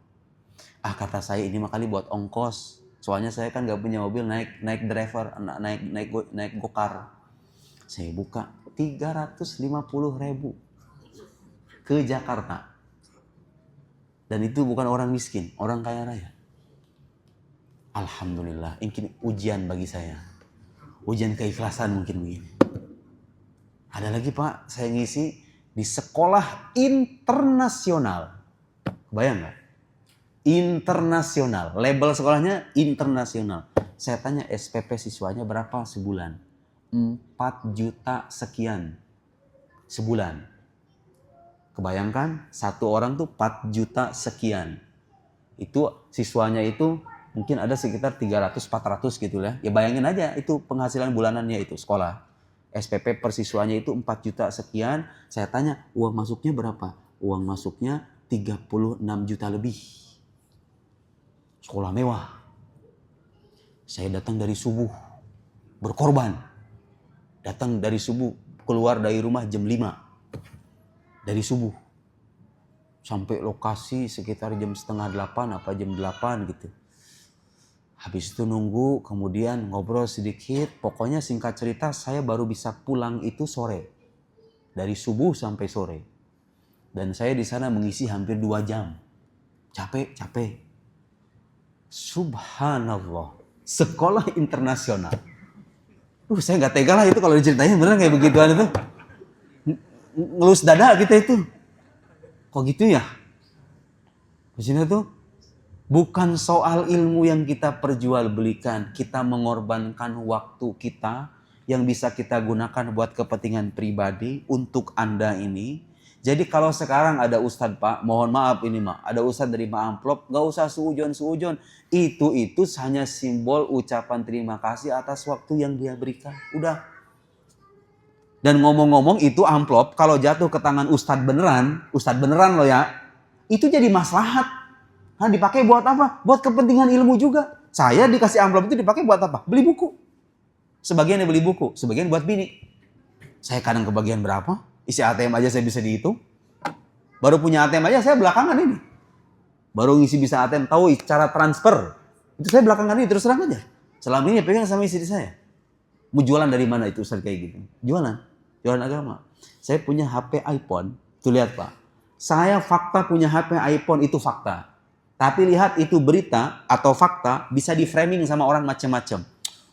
A: Kata saya ini makanya buat ongkos. Soalnya saya kan gak punya mobil, naik driver, naik gokar. Saya buka 350.000 ke Jakarta. Dan itu bukan orang miskin, orang kaya raya. Alhamdulillah, ini ujian bagi saya. Ujian keikhlasan mungkin begini. Ada lagi Pak, saya ngisi di sekolah internasional. Bayang nggak? Internasional. Label sekolahnya internasional. Saya tanya SPP siswanya berapa sebulan? 4 juta sekian sebulan. Kebayangkan satu orang tuh 4 juta sekian. Itu siswanya itu mungkin ada sekitar 300-400 gitu lah. Ya bayangin aja itu penghasilan bulanannya itu sekolah. SPP per siswanya itu 4 juta sekian. Saya tanya, uang masuknya berapa? Uang masuknya 36 juta lebih. Sekolah mewah. Saya datang dari subuh. Berkorban. Datang dari subuh. Keluar dari rumah jam 5. Dari subuh. Sampai lokasi sekitar jam setengah 8 apa jam 8 gitu. Habis itu nunggu, kemudian ngobrol sedikit. Pokoknya singkat cerita saya baru bisa pulang itu sore. Dari subuh sampai sore. Dan saya di sana mengisi hampir 2 jam. Capek. Subhanallah. Sekolah internasional. Saya nggak tega lah itu kalau diceritain beneran kayak begituan itu. Ngelus dada kita itu. Kok gitu ya? Di sini tuh bukan soal ilmu yang kita perjualbelikan, kita mengorbankan waktu kita yang bisa kita gunakan buat kepentingan pribadi untuk Anda ini. Jadi kalau sekarang ada ustadz Pak, mohon maaf ini Mak, ada ustadz nerima amplop, gak usah suujon. Itu hanya simbol ucapan terima kasih atas waktu yang dia berikan. Udah. Dan ngomong-ngomong itu amplop kalau jatuh ke tangan ustadz beneran loh ya, itu jadi maslahat. Nah, dipakai buat apa? Buat kepentingan ilmu juga. Saya dikasih amplop itu dipakai buat apa? Beli buku. Sebagian beli buku, sebagian buat bini. Saya kadang kebagian berapa? Isi ATM aja saya bisa dihitung. Baru punya ATM aja saya belakangan ini. Baru ngisi bisa ATM, tahu cara transfer. Itu saya belakangan ini, terus terang aja. Selama ini pegang sama istri saya. Mau jualan dari mana itu Ustaz kayak gitu? Jualan agama. Saya punya HP iPhone. Tuh lihat Pak. Saya fakta punya HP iPhone itu fakta. Tapi lihat itu berita atau fakta bisa di framing sama orang macam-macam.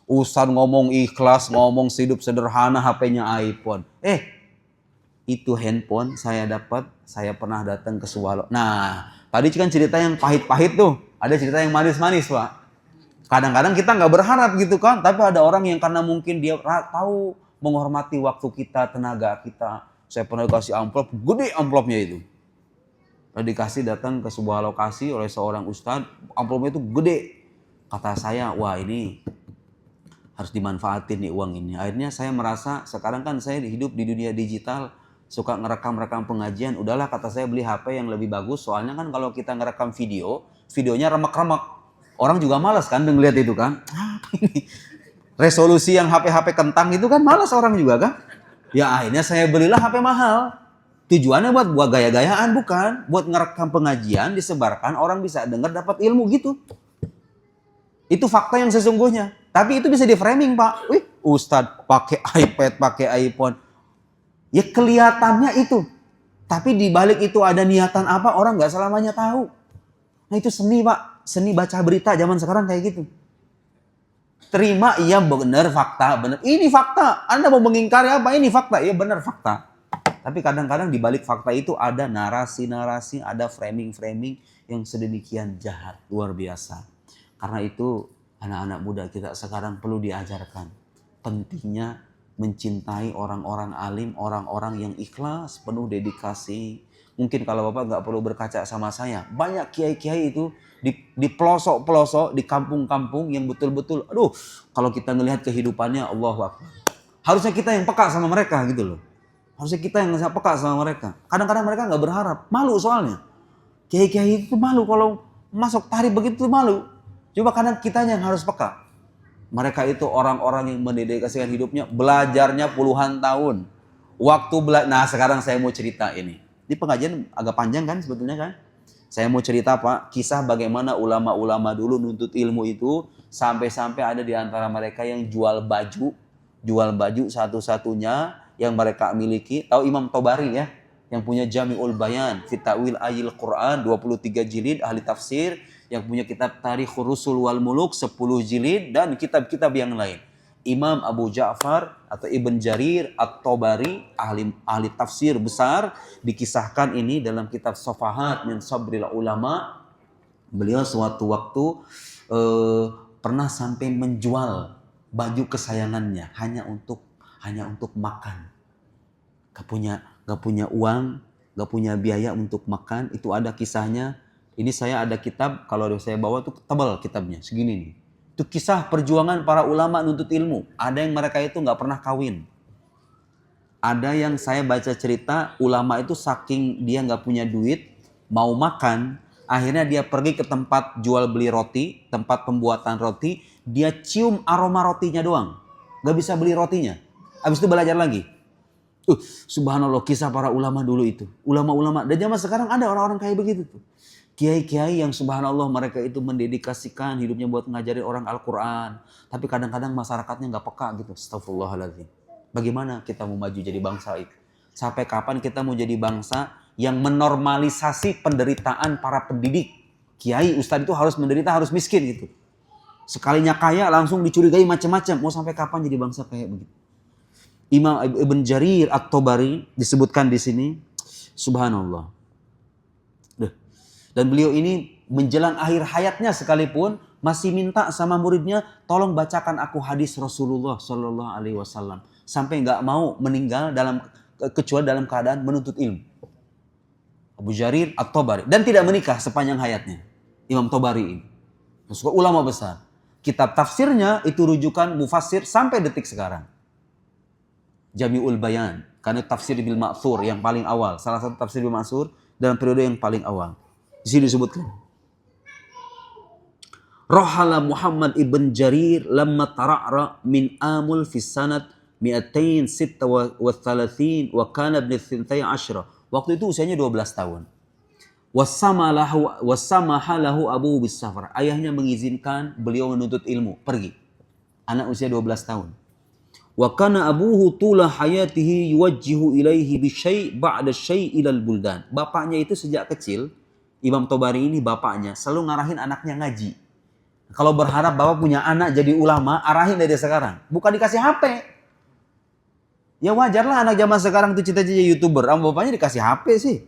A: Ustaz ngomong ikhlas, ngomong hidup sederhana, HP-nya iPhone. Itu handphone saya dapat, saya pernah datang ke Swallow. Nah, tadi kan cerita yang pahit-pahit tuh. Ada cerita yang manis-manis Pak. Kadang-kadang kita nggak berharap gitu kan. Tapi ada orang yang karena mungkin dia tahu menghormati waktu kita, tenaga kita. Saya pernah dikasih amplop, gede amplopnya itu. Dikasih datang ke sebuah lokasi oleh seorang ustadz, amplopnya itu gede. Kata saya, wah ini harus dimanfaatin nih uang ini. Akhirnya saya merasa, sekarang kan saya hidup di dunia digital, suka ngerekam pengajian. Udahlah kata saya beli HP yang lebih bagus, soalnya kan kalau kita ngerekam videonya remek-remek. Orang juga malas kan ngeliat itu kan. Resolusi yang HP kentang itu kan malas orang juga kan. Ya akhirnya saya belilah HP mahal. Tujuannya buat gaya-gayaan bukan, buat ngerekam pengajian disebarkan orang bisa dengar dapat ilmu gitu. Itu fakta yang sesungguhnya. Tapi itu bisa di framing Pak. Wih, Ustadz pakai iPad, pakai iPhone. Ya kelihatannya itu. Tapi di balik itu ada niatan apa orang nggak selamanya tahu. Nah itu seni Pak, seni baca berita zaman sekarang kayak gitu. Terima, iya benar fakta, benar. Ini fakta. Anda mau mengingkari apa? Ini fakta, iya benar fakta. Tapi kadang-kadang di balik fakta itu ada narasi-narasi, ada framing-framing yang sedemikian jahat, luar biasa. Karena itu anak-anak muda kita sekarang perlu diajarkan pentingnya mencintai orang-orang alim, orang-orang yang ikhlas, penuh dedikasi. Mungkin kalau Bapak nggak perlu berkaca sama saya, banyak kiai-kiai itu di pelosok-pelosok, di kampung-kampung yang betul-betul, aduh, kalau kita ngelihat kehidupannya, Allahu Akbar. Harusnya kita yang peka sama mereka gitu loh. Harusnya kita yang peka sama mereka. Kadang-kadang mereka nggak berharap, malu soalnya. Kiai-kiai itu malu kalau masuk tarif begitu malu. Coba kadang kitanya yang harus peka. Mereka itu orang-orang yang mendedikasikan hidupnya, belajarnya puluhan tahun. Nah sekarang saya mau cerita ini. Ini pengajian agak panjang kan sebetulnya kan. Saya mau cerita Pak, kisah bagaimana ulama-ulama dulu nuntut ilmu itu. Sampai-sampai ada di antara mereka yang jual baju satu-satunya yang mereka miliki. Tahu Imam Tobari ya, yang punya Jami'ul Bayan fi Ta'wil Ayil Quran 23 jilid, ahli tafsir, yang punya kitab Tarikhur Rusul wal Muluk 10 jilid dan kitab-kitab yang lain. Imam Abu Ja'far atau Ibn Jarir At-Tabari, ahli tafsir besar, dikisahkan ini dalam kitab Safahat min Sabril Ulama. Beliau suatu waktu pernah sampai menjual baju kesayangannya hanya untuk makan. Gak punya uang, gak punya biaya untuk makan. Itu ada kisahnya. Ini saya ada kitab, kalau saya bawa itu tebal kitabnya, segini nih. Itu kisah perjuangan para ulama nuntut ilmu. Ada yang mereka itu gak pernah kawin. Ada yang saya baca cerita, ulama itu saking dia gak punya duit, mau makan, akhirnya dia pergi ke tempat jual beli roti, tempat pembuatan roti, dia cium aroma rotinya doang. Gak bisa beli rotinya. Habis itu belajar lagi. Subhanallah, kisah para ulama dulu itu. Ulama-ulama. Dan zaman sekarang ada orang-orang kayak begitu tuh. Kiai-kiai yang subhanallah mereka itu mendedikasikan hidupnya buat ngajarin orang Al-Quran. Tapi kadang-kadang masyarakatnya gak peka gitu. Astagfirullahaladzim. Bagaimana kita mau maju jadi bangsa itu? Sampai kapan kita mau jadi bangsa yang menormalisasi penderitaan para pendidik? Kiai, ustadz itu harus menderita, harus miskin gitu. Sekalinya kaya langsung dicurigai macam-macam. Mau sampai kapan jadi bangsa kaya begitu? Imam Ibn Jarir At-Tabari disebutkan di sini, subhanallah. Dan beliau ini menjelang akhir hayatnya sekalipun masih minta sama muridnya, tolong bacakan aku hadis Rasulullah Shallallahu Alaihi Wasallam, sampai nggak mau meninggal kecuali dalam keadaan menuntut ilmu. Abu Jarir At-Tabari, dan tidak menikah sepanjang hayatnya. Imam Tabari ini, ulama besar. Kitab tafsirnya itu rujukan mufassir sampai detik sekarang. Jami'ul Bayan, karena tafsir bil Ma'thur yang paling awal, salah satu tafsir bil Ma'thur dalam periode yang paling awal. Di sini disebutkan, Rohala Muhammad ibn Jarir lamma tara'ra min amul fi sanad 236 wa kana ibn 12. Waktu itu usianya 12 tahun. Wassamaha lahu abu bisafar. Ayahnya mengizinkan beliau menuntut ilmu, pergi. Anak usia 12 tahun. Wa kana abuhu tula hayatihi yuwajjihu ilaihi bisyai' ba'da syai' ilal buldan. Bapaknya itu sejak kecil, Imam Tabari ini bapaknya selalu ngarahin anaknya ngaji. Kalau berharap bapak punya anak jadi ulama, arahin dari sekarang. Bukan dikasih HP. Ya wajarlah anak zaman sekarang itu cita-cita YouTuber. Sama bapaknya dikasih HP sih.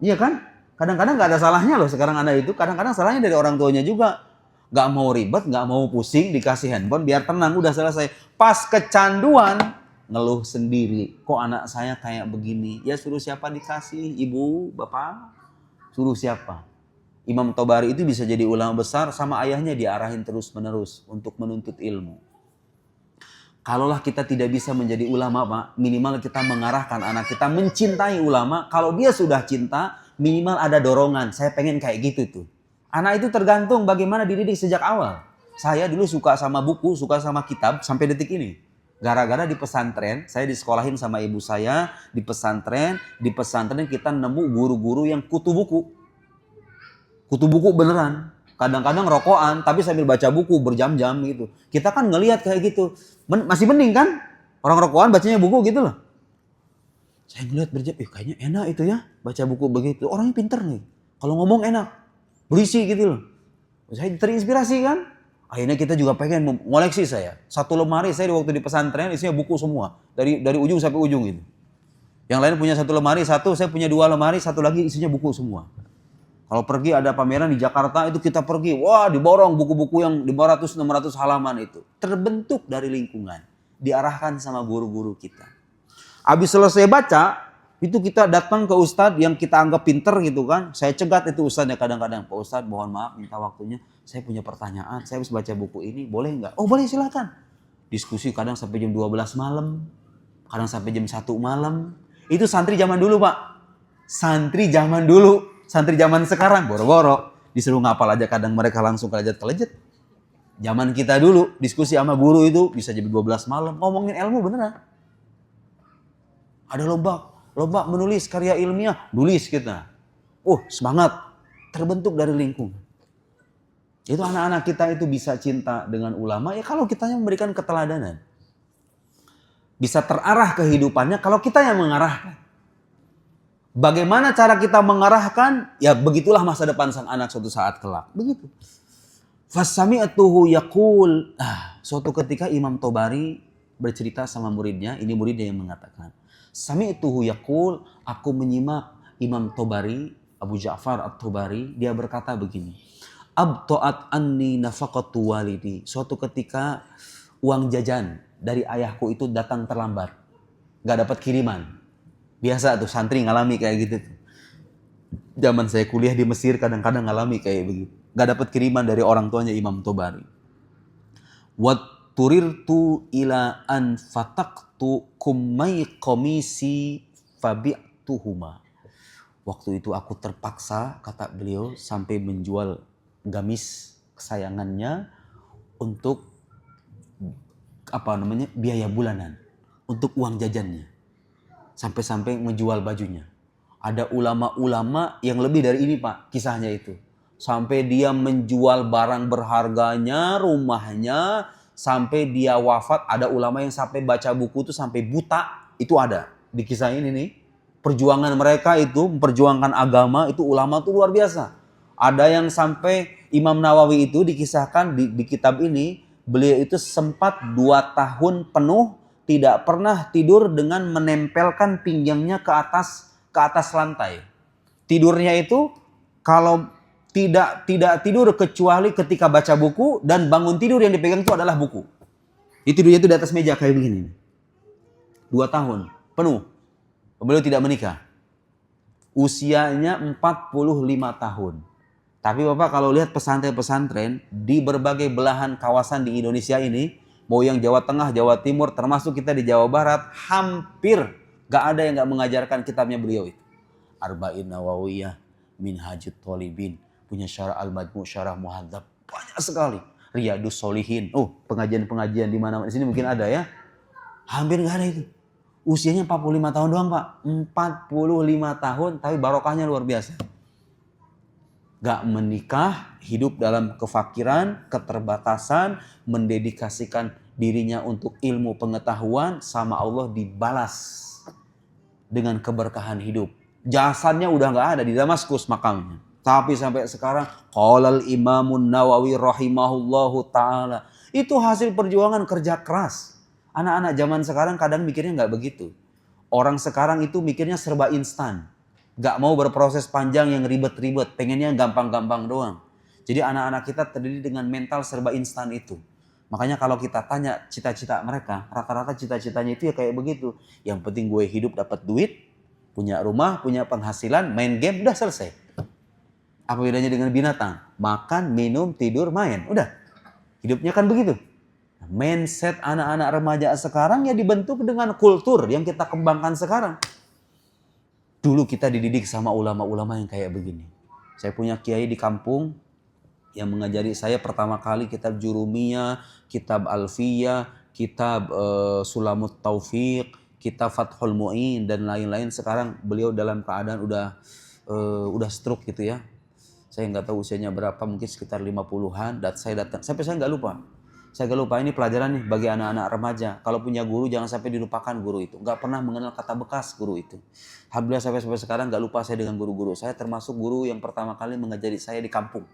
A: Iya kan? Kadang-kadang gak ada salahnya loh sekarang anak itu. Kadang-kadang salahnya dari orang tuanya juga. Gak mau ribet, gak mau pusing, dikasih handphone biar tenang, udah selesai. Pas kecanduan, ngeluh sendiri. Kok anak saya kayak begini? Ya suruh siapa dikasih? Ibu, bapak? Suruh siapa? Imam Tabari itu bisa jadi ulama besar, sama ayahnya diarahin terus-menerus untuk menuntut ilmu. Kalaulah kita tidak bisa menjadi ulama, Pak, minimal kita mengarahkan anak kita mencintai ulama. Kalau dia sudah cinta, minimal ada dorongan. Saya pengen kayak gitu tuh. Anak itu tergantung bagaimana dididik sejak awal. Saya dulu suka sama buku, suka sama kitab sampai detik ini. Gara-gara di pesantren, saya disekolahin sama ibu saya di pesantren kita nemu guru-guru yang kutu buku. Kutu buku beneran. Kadang-kadang rokokan, tapi sambil baca buku berjam-jam gitu. Kita kan ngelihat kayak gitu. Masih mending kan? Orang rokokan bacanya buku gitu loh. Saya ngelihat berjam, kayaknya enak itu ya. Baca buku begitu. Orangnya pinter nih. Kalau ngomong enak. Berisi gitu loh. Saya terinspirasi kan? Akhirnya kita juga pengen mengoleksi saya. Satu lemari saya waktu di pesantren isinya buku semua. Dari ujung sampai ujung gitu. Yang lain punya satu lemari, saya punya 2 lemari, satu lagi isinya buku semua. Kalau pergi ada pameran di Jakarta itu kita pergi, wah diborong buku-buku yang 500-600 halaman itu. Terbentuk dari lingkungan, diarahkan sama guru-guru kita. Habis selesai baca, itu kita datang ke ustadz yang kita anggap pinter gitu kan. Saya cegat itu ustadznya kadang-kadang, Pak Ustadz mohon maaf minta waktunya, saya punya pertanyaan, saya habis baca buku ini, boleh nggak? Oh boleh silakan. Diskusi kadang sampai jam 12 malam, kadang sampai jam 1 malam. Itu santri zaman dulu Pak, santri zaman dulu. Santri zaman sekarang boro-boro disuruh ngapal aja kadang mereka langsung kelejet-kelejet. Zaman kita dulu diskusi sama guru itu bisa jadi 12 malam ngomongin ilmu beneran. Ada lomba menulis karya ilmiah, nulis kita. Semangat, terbentuk dari lingkungan. Itu anak-anak kita itu bisa cinta dengan ulama ya kalau kita yang memberikan keteladanan. Bisa terarah kehidupannya kalau kita yang mengarahkan. Bagaimana cara kita mengarahkan? Ya begitulah masa depan sang anak suatu saat kelak. Begitu. Fasami'tuhu yaqul. Suatu ketika Imam Tabari bercerita sama muridnya. Ini muridnya yang mengatakan. Sami'tuhu yaqul. Aku menyimak Imam Tabari, Abu Ja'far At-Tabari. Dia berkata begini. Abta'at anni nafaqatu walidi. Suatu ketika uang jajan dari ayahku itu datang terlambat. Gak dapat kiriman. Biasa tuh santri ngalami kayak gitu tuh. Zaman saya kuliah di Mesir kadang-kadang ngalami kayak begitu. Gak dapat kiriman dari orang tuanya Imam Tabari. Watturirtu ila an fataqtu kummai qamisi fabi'tuhuma. Waktu itu aku terpaksa, kata beliau, sampai menjual gamis kesayangannya untuk biaya bulanan, untuk uang jajannya. Sampai-sampai menjual bajunya. Ada ulama-ulama yang lebih dari ini Pak, kisahnya itu. Sampai dia menjual barang berharganya, rumahnya, sampai dia wafat. Ada ulama yang sampai baca buku itu sampai buta. Itu ada di kisah ini nih. Perjuangan mereka itu, memperjuangkan agama itu ulama itu luar biasa. Ada yang sampai Imam Nawawi itu dikisahkan di kitab ini, beliau itu sempat 2 tahun penuh tidak pernah tidur dengan menempelkan pinggangnya ke atas lantai. Tidurnya itu kalau tidak tidur kecuali ketika baca buku, dan bangun tidur yang dipegang itu adalah buku. Tidurnya itu di atas meja kayak begini. 2 tahun penuh. Beliau tidak menikah. Usianya 45 tahun. Tapi Bapak kalau lihat pesantren-pesantren di berbagai belahan kawasan di Indonesia ini, mau yang Jawa Tengah, Jawa Timur, termasuk kita di Jawa Barat, hampir gak ada yang gak mengajarkan kitabnya beliau itu. Arba'in Nawawiyah, Minhajut Thalibin, punya Syarah Al-Majmu', Syarah Muhadzab, banyak sekali. Riyadus Sholihin, pengajian-pengajian di mana di sini mungkin ada ya. Hampir gak ada itu. Usianya 45 tahun doang Pak. 45 tahun tapi barokahnya luar biasa. Gak menikah, hidup dalam kefakiran, keterbatasan, mendedikasikan dirinya untuk ilmu pengetahuan, sama Allah dibalas dengan keberkahan hidup. Jasadnya udah gak ada di Damaskus makamnya. Tapi sampai sekarang, qalal Imamun Nawawi rahimahullahu ta'ala. Itu hasil perjuangan kerja keras. Anak-anak zaman sekarang kadang mikirnya gak begitu. Orang sekarang itu mikirnya serba instan. Gak mau berproses panjang yang ribet-ribet, pengennya gampang-gampang doang. Jadi anak-anak kita terdiri dengan mental serba instan itu. Makanya kalau kita tanya cita-cita mereka, rata-rata cita-citanya itu ya kayak begitu. Yang penting gue hidup dapat duit, punya rumah, punya penghasilan, main game, udah selesai. Apa bedanya dengan binatang? Makan, minum, tidur, main, udah. Hidupnya kan begitu. Mindset anak-anak remaja sekarang ya dibentuk dengan kultur yang kita kembangkan sekarang. Dulu kita dididik sama ulama-ulama yang kayak begini. Saya punya kiai di kampung yang mengajari saya pertama kali kitab Jurumiyah, kitab Alfiyah, kitab Sulamut Taufiq, kitab Fathul Mu'in dan lain-lain. Sekarang beliau dalam keadaan udah stroke gitu ya. Saya nggak tahu usianya berapa, mungkin sekitar 50-an. Dan saya datang, sampai saya nggak lupa. Saya gak lupa, ini pelajaran nih bagi anak-anak remaja. Kalau punya guru jangan sampai dilupakan guru itu. Gak pernah mengenal kata bekas guru itu. Alhamdulillah sampai sekarang gak lupa saya dengan guru-guru. Saya termasuk guru yang pertama kali mengajari saya di kampung.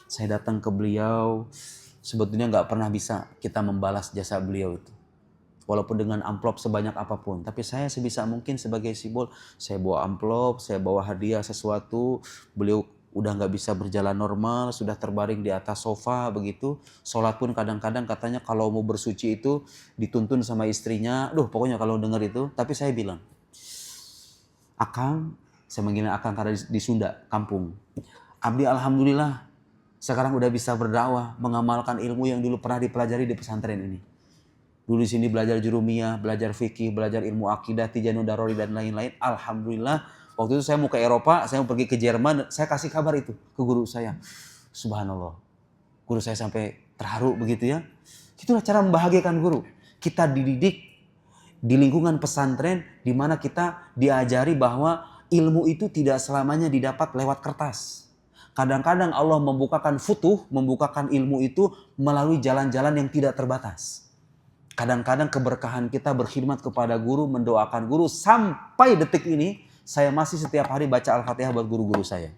A: Saya datang ke beliau, sebetulnya gak pernah bisa kita membalas jasa beliau itu. Walaupun dengan amplop sebanyak apapun. Tapi saya sebisa mungkin sebagai simbol, saya bawa amplop, saya bawa hadiah sesuatu. Beliau udah nggak bisa berjalan normal, sudah terbaring di atas sofa begitu. Sholat pun kadang-kadang katanya kalau mau bersuci itu dituntun sama istrinya. Pokoknya kalau dengar itu. Tapi saya bilang, Akang, saya manggilnya Akang karena di Sunda, kampung. Abdi alhamdulillah sekarang udah bisa berdakwah, mengamalkan ilmu yang dulu pernah dipelajari di pesantren ini. Dulu di sini belajar jurumiyah, belajar fikih, belajar ilmu akidah, tijanul darori dan lain-lain. Alhamdulillah. Waktu itu saya mau ke Eropa, saya mau pergi ke Jerman, saya kasih kabar itu ke guru saya. Subhanallah. Guru saya sampai terharu begitu ya. Itulah cara membahagiakan guru. Kita dididik di lingkungan pesantren di mana kita diajari bahwa ilmu itu tidak selamanya didapat lewat kertas. Kadang-kadang Allah membukakan futuh, membukakan ilmu itu melalui jalan-jalan yang tidak terbatas. Kadang-kadang keberkahan kita berkhidmat kepada guru, mendoakan guru. Sampai detik ini saya masih setiap hari baca Al-Fatihah buat guru-guru saya.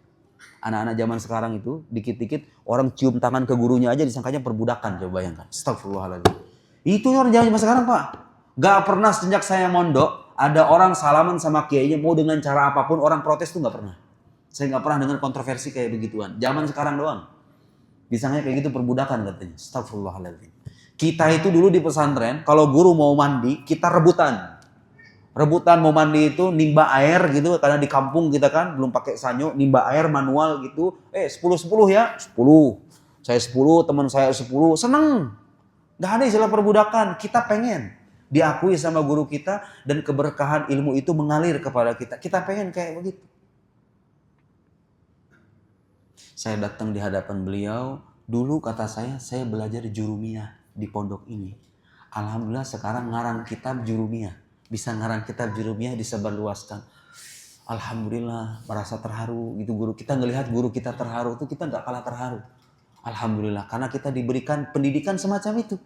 A: Anak-anak zaman sekarang itu dikit-dikit orang cium tangan ke gurunya aja disangkanya perbudakan. Coba bayangkan. Astagfirullahaladzim. Itu orang zaman sekarang Pak. Gak pernah sejak saya mondok ada orang salaman sama kiainya mau dengan cara apapun orang protes tuh gak pernah. Saya gak pernah dengar kontroversi kayak begituan. Zaman sekarang doang. Disangkanya kayak gitu perbudakan katanya. Astagfirullahaladzim. Kita itu dulu di pesantren kalau guru mau mandi kita rebutan. Rebutan mau mandi itu nimba air gitu, karena di kampung kita kan belum pakai sanyo, nimba air manual gitu. 10-10 ya, 10. Saya 10, teman saya 10, seneng. Gak ada istilah perbudakan, kita pengen diakui sama guru kita dan keberkahan ilmu itu mengalir kepada kita. Kita pengen kayak begitu. Saya datang di hadapan beliau, dulu kata saya belajar jurumiyah di pondok ini. Alhamdulillah sekarang ngarang kitab jurumiyah. Bisa ngarang kitab jurumiyah disebarluaskan. Alhamdulillah merasa terharu gitu guru. Kita ngelihat guru kita terharu itu kita gak kalah terharu. Alhamdulillah karena kita diberikan pendidikan semacam itu.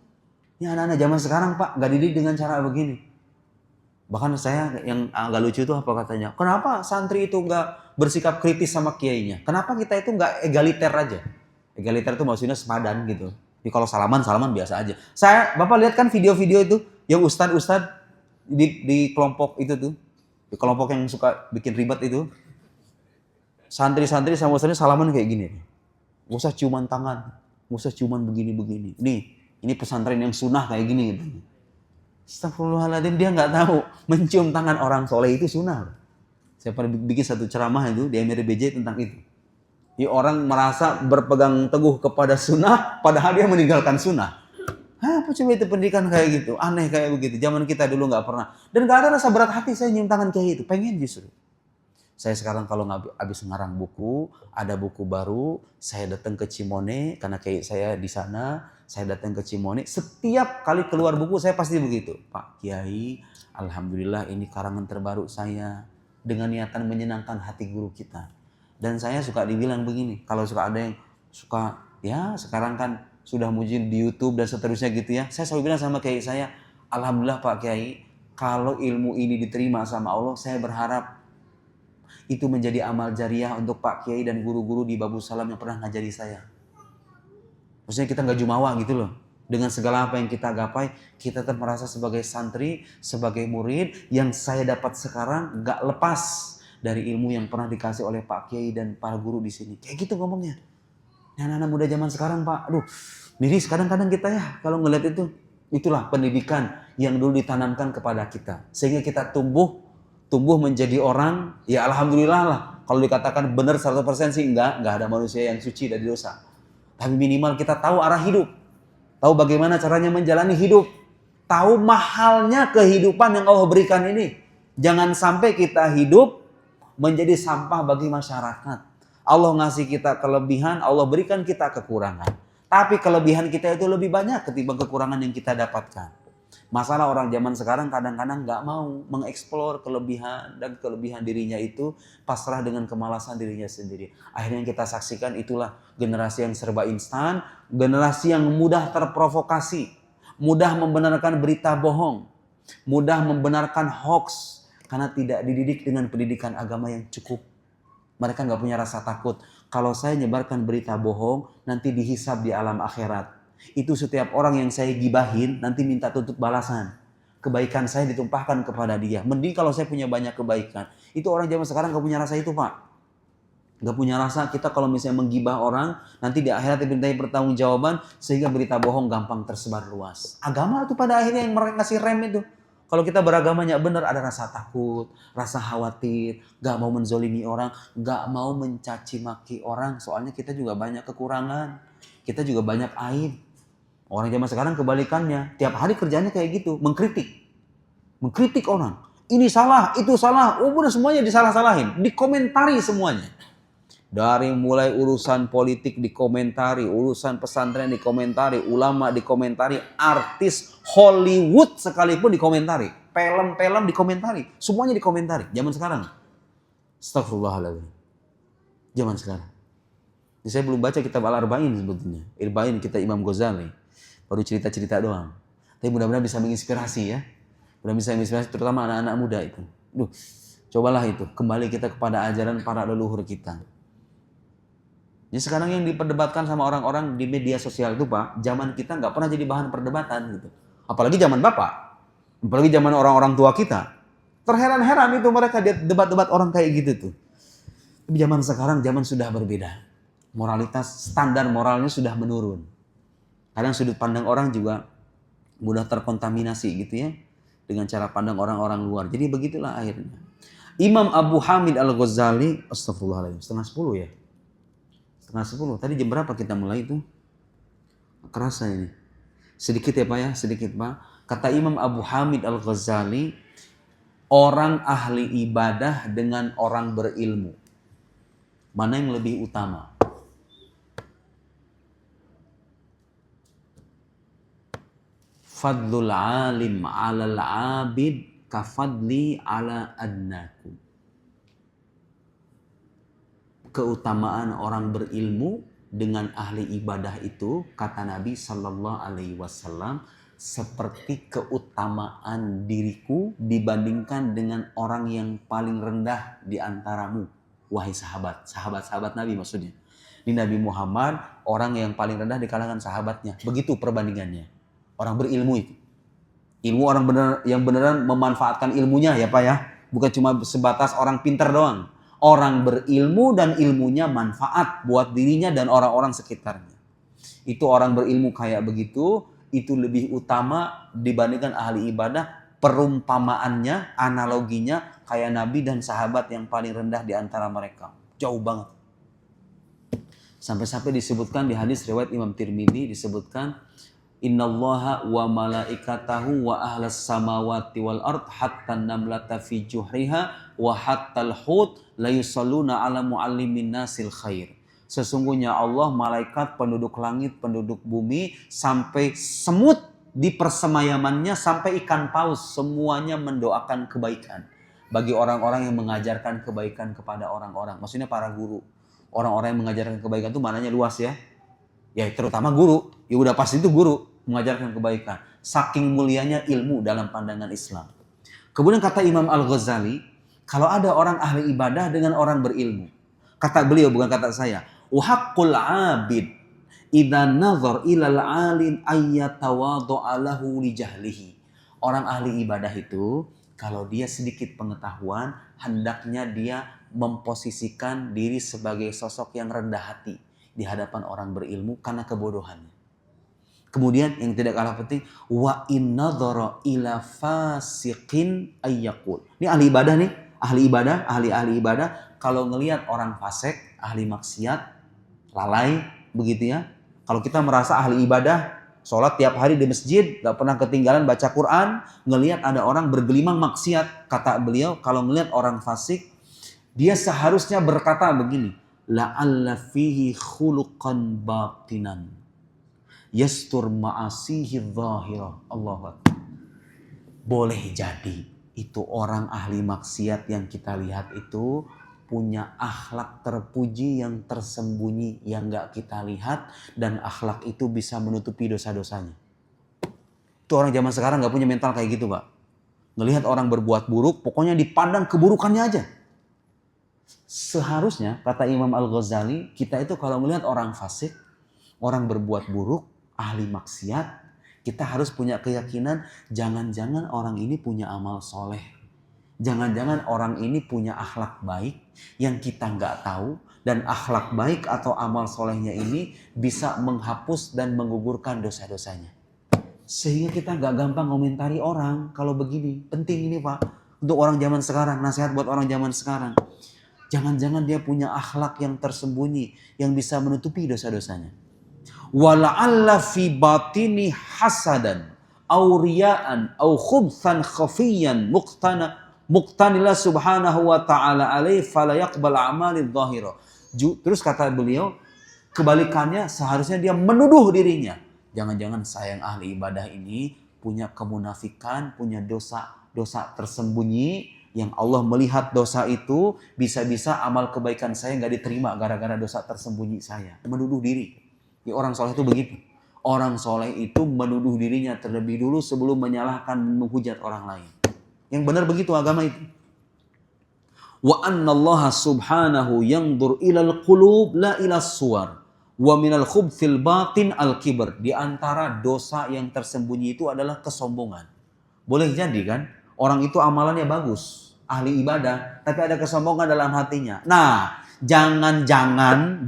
A: Ya anak-anak zaman sekarang Pak gak dididik dengan cara begini. Bahkan saya yang agak lucu itu apa katanya, kenapa santri itu nggak bersikap kritis sama kiainya? Kenapa kita itu nggak egaliter aja? Egaliter itu maksudnya sepadan gitu. Jadi kalau salaman, salaman biasa aja. Bapak lihat kan video-video itu, yang ustad-ustad di kelompok itu tuh, di kelompok yang suka bikin ribet itu, santri-santri sama ustadnya salaman kayak gini. Gak usah ciuman tangan, gak usah ciuman begini-begini. Ini pesantren yang sunnah kayak gini gitu. Astagfirullahaladzim, dia nggak tahu mencium tangan orang soleh itu sunnah. Saya pernah bikin satu ceramah itu di MRBJ tentang itu. Ini orang merasa berpegang teguh kepada sunnah, padahal dia meninggalkan sunnah. Apa coba itu pendidikan kayak gitu? Aneh kayak begitu. Zaman kita dulu nggak pernah. Dan nggak ada rasa berat hati saya nyium tangan kayak itu. Pengen justru. Saya sekarang kalau habis ngarang buku, ada buku baru, saya datang ke Cimone, karena kayak saya di sana, saya datang ke Cimone, setiap kali keluar buku saya pasti begitu. Pak Kiai, alhamdulillah ini karangan terbaru saya, dengan niatan menyenangkan hati guru kita. Dan saya suka dibilang begini, kalau suka ada yang suka, ya sekarang kan sudah muncul di YouTube dan seterusnya gitu ya, saya selalu bilang sama Kiai saya, alhamdulillah Pak Kiai, kalau ilmu ini diterima sama Allah, saya berharap itu menjadi amal jariah untuk Pak Kiai dan guru-guru di Babu Salam yang pernah ngajari saya. Maksudnya kita nggak jumawa gitu loh. Dengan segala apa yang kita gapai, kita tetap merasa sebagai santri, sebagai murid, yang saya dapat sekarang nggak lepas dari ilmu yang pernah dikasih oleh Pak Kiai dan para guru di sini. Kayak gitu ngomongnya. Anak-anak muda zaman sekarang Pak, aduh, miris kadang-kadang kita ya kalau ngeliat itu. Itulah pendidikan yang dulu ditanamkan kepada kita. Sehingga kita tumbuh menjadi orang, ya alhamdulillah lah. Kalau dikatakan benar 100% sih enggak ada manusia yang suci dari dosa. Tapi minimal kita tahu arah hidup. Tahu bagaimana caranya menjalani hidup. Tahu mahalnya kehidupan yang Allah berikan ini. Jangan sampai kita hidup menjadi sampah bagi masyarakat. Allah ngasih kita kelebihan, Allah berikan kita kekurangan. Tapi kelebihan kita itu lebih banyak ketimbang kekurangan yang kita dapatkan. Masalah orang zaman sekarang kadang-kadang nggak mau mengeksplor kelebihan dan kelebihan dirinya itu, pasrah dengan kemalasan dirinya sendiri. Akhirnya yang kita saksikan itulah generasi yang serba instan, generasi yang mudah terprovokasi, mudah membenarkan berita bohong, mudah membenarkan hoax karena tidak dididik dengan pendidikan agama yang cukup. Mereka nggak punya rasa takut. Kalau saya nyebarkan berita bohong, nanti dihisab di alam akhirat. Itu setiap orang yang saya gibahin nanti minta tuntut balasan. Kebaikan saya ditumpahkan kepada dia. Mending kalau saya punya banyak kebaikan. Itu orang zaman sekarang gak punya rasa itu Pak. Gak punya rasa kita kalau misalnya menggibah orang, nanti di akhirat dimintai pertanggungjawaban sehingga berita bohong gampang tersebar luas. Agama itu pada akhirnya yang ngasih rem itu. Kalau kita beragamanya benar, ada rasa takut, rasa khawatir, gak mau menzolimi orang, gak mau mencaci maki orang. Soalnya kita juga banyak kekurangan, kita juga banyak aib. Orang zaman sekarang kebalikannya, tiap hari kerjanya kayak gitu, mengkritik orang. Ini salah, itu salah, udah semuanya disalah-salahin, dikomentari semuanya. Dari mulai urusan politik dikomentari, urusan pesantren dikomentari, ulama dikomentari, artis Hollywood sekalipun dikomentari, film-film dikomentari, semuanya dikomentari. Zaman sekarang, astagfirullahaladzim, zaman sekarang. Jadi saya belum baca kitab Al-Arba'in sebetulnya, Arba'in kita Imam Ghazali. Baru cerita-cerita doang. Tapi mudah-mudahan bisa menginspirasi ya. Mudah-mudahan bisa menginspirasi terutama anak-anak muda itu. Cobalah itu. Kembali kita kepada ajaran para leluhur kita. Jadi sekarang yang diperdebatkan sama orang-orang di media sosial itu Pak, zaman kita nggak pernah jadi bahan perdebatan gitu. Apalagi zaman Bapak. Apalagi zaman orang-orang tua kita. Terheran-heran itu mereka debat-debat orang kayak gitu tuh. Tapi zaman sekarang zaman sudah berbeda. Moralitas, standar moralnya sudah menurun. Kadang sudut pandang orang juga mudah terkontaminasi gitu ya. Dengan cara pandang orang-orang luar. Jadi begitulah akhirnya. Imam Abu Hamid Al-Ghazali, astagfirullahaladzim, 9:30 ya? 9:30. Tadi jam berapa kita mulai itu? Kerasa ini. Sedikit ya Pak ya, sedikit Pak. Kata Imam Abu Hamid Al-Ghazali, orang ahli ibadah dengan orang berilmu, mana yang lebih utama? Fadlul alim alal abid kafadli ala adnaku. Keutamaan orang berilmu dengan ahli ibadah itu, kata Nabi Sallallahu Alaihi Wasallam, seperti keutamaan diriku dibandingkan dengan orang yang paling rendah di antaramu, wahai sahabat. Sahabat-sahabat Nabi maksudnya. Di Nabi Muhammad, orang yang paling rendah di kalangan sahabatnya. Begitu perbandingannya. Orang berilmu itu. Ilmu orang yang beneran memanfaatkan ilmunya ya Pak ya. Bukan cuma sebatas orang pintar doang. Orang berilmu dan ilmunya manfaat buat dirinya dan orang-orang sekitarnya. Itu orang berilmu kayak begitu, itu lebih utama dibandingkan ahli ibadah. Perumpamaannya, analoginya kayak Nabi dan sahabat yang paling rendah di antara mereka. Jauh banget. Sampai-sampai disebutkan di hadis riwayat Imam Tirmidzi disebutkan, innallaha wa malaikatahu wa ahlas samawati wal ard hatta namlata fi juhriha wa hatta al-hut la yusalluna ala muallimin nasil khair. Sesungguhnya Allah, malaikat, penduduk langit, penduduk bumi, sampai semut di persemayamannya, sampai ikan paus, semuanya mendoakan kebaikan bagi orang-orang yang mengajarkan kebaikan kepada orang-orang. Maksudnya para guru. Orang-orang yang mengajarkan kebaikan itu maknanya luas ya. Ya terutama guru. Ya udah pasti itu guru mengajarkan kebaikan. Saking mulianya ilmu dalam pandangan Islam. Kemudian kata Imam Al-Ghazali, kalau ada orang ahli ibadah dengan orang berilmu. Kata beliau, bukan kata saya. Wahaqqul abid idza nazar ilal alim ayyatawaddu'a lahu li jahlihi. Orang ahli ibadah itu kalau dia sedikit pengetahuan, hendaknya dia memposisikan diri sebagai sosok yang rendah hati di hadapan orang berilmu karena kebodohannya. Kemudian yang tidak kalah penting, wa in nadhara ila fasiqin ayyaqul. Ini ahli ibadah nih, ahli ibadah kalau ngelihat orang fasik, ahli maksiat, lalai begitu ya. Kalau kita merasa ahli ibadah, sholat tiap hari di masjid, gak pernah ketinggalan baca Quran, ngelihat ada orang bergelimang maksiat, kata beliau, kalau ngelihat orang fasik, dia seharusnya berkata begini, la'alla fihi khuluqan batinan yastur ma'asihi dhahira. Allahu Akbar. Boleh jadi itu orang ahli maksiat yang kita lihat itu punya akhlak terpuji yang tersembunyi yang gak kita lihat, dan akhlak itu bisa menutupi dosa-dosanya. Itu orang zaman sekarang gak punya mental kayak gitu Pak. Ngelihat orang berbuat buruk, pokoknya dipandang keburukannya aja. Seharusnya, kata Imam Al-Ghazali, kita itu kalau melihat orang fasik, orang berbuat buruk, ahli maksiat, kita harus punya keyakinan, jangan-jangan orang ini punya amal soleh. Jangan-jangan orang ini punya akhlak baik yang kita nggak tahu, dan akhlak baik atau amal solehnya ini bisa menghapus dan menggugurkan dosa-dosanya. Sehingga kita nggak gampang komentari orang kalau begini. Penting ini Pak, untuk orang zaman sekarang, nasihat buat orang zaman sekarang. Jangan-jangan dia punya akhlak yang tersembunyi yang bisa menutupi dosa-dosanya. Wala'alla fi batini hasadan au riya'an au khubthan khafiyan muqtanillah subhanahu wa ta'ala alaih fala yaqbal a'malid dhahira. Terus kata beliau, kebalikannya seharusnya dia menuduh dirinya. Jangan-jangan saya yang ahli ibadah ini punya kemunafikan, punya dosa tersembunyi yang Allah melihat dosa itu, bisa-bisa amal kebaikan saya nggak diterima gara-gara dosa tersembunyi saya. Menuduh diri. Ya, orang soleh itu begitu. Orang soleh itu menuduh dirinya terlebih dulu sebelum menyalahkan, menghujat orang lain. Yang benar begitu agama itu. Wa annallaha subhanahu yanzur ilal qulub la ilas suwar. Wa minal khubthil batin al-kibr. Di antara dosa yang tersembunyi itu adalah kesombongan. Boleh jadi kan, orang itu amalannya bagus, ahli ibadah, tapi ada kesombongan dalam hatinya. Nah, jangan-jangan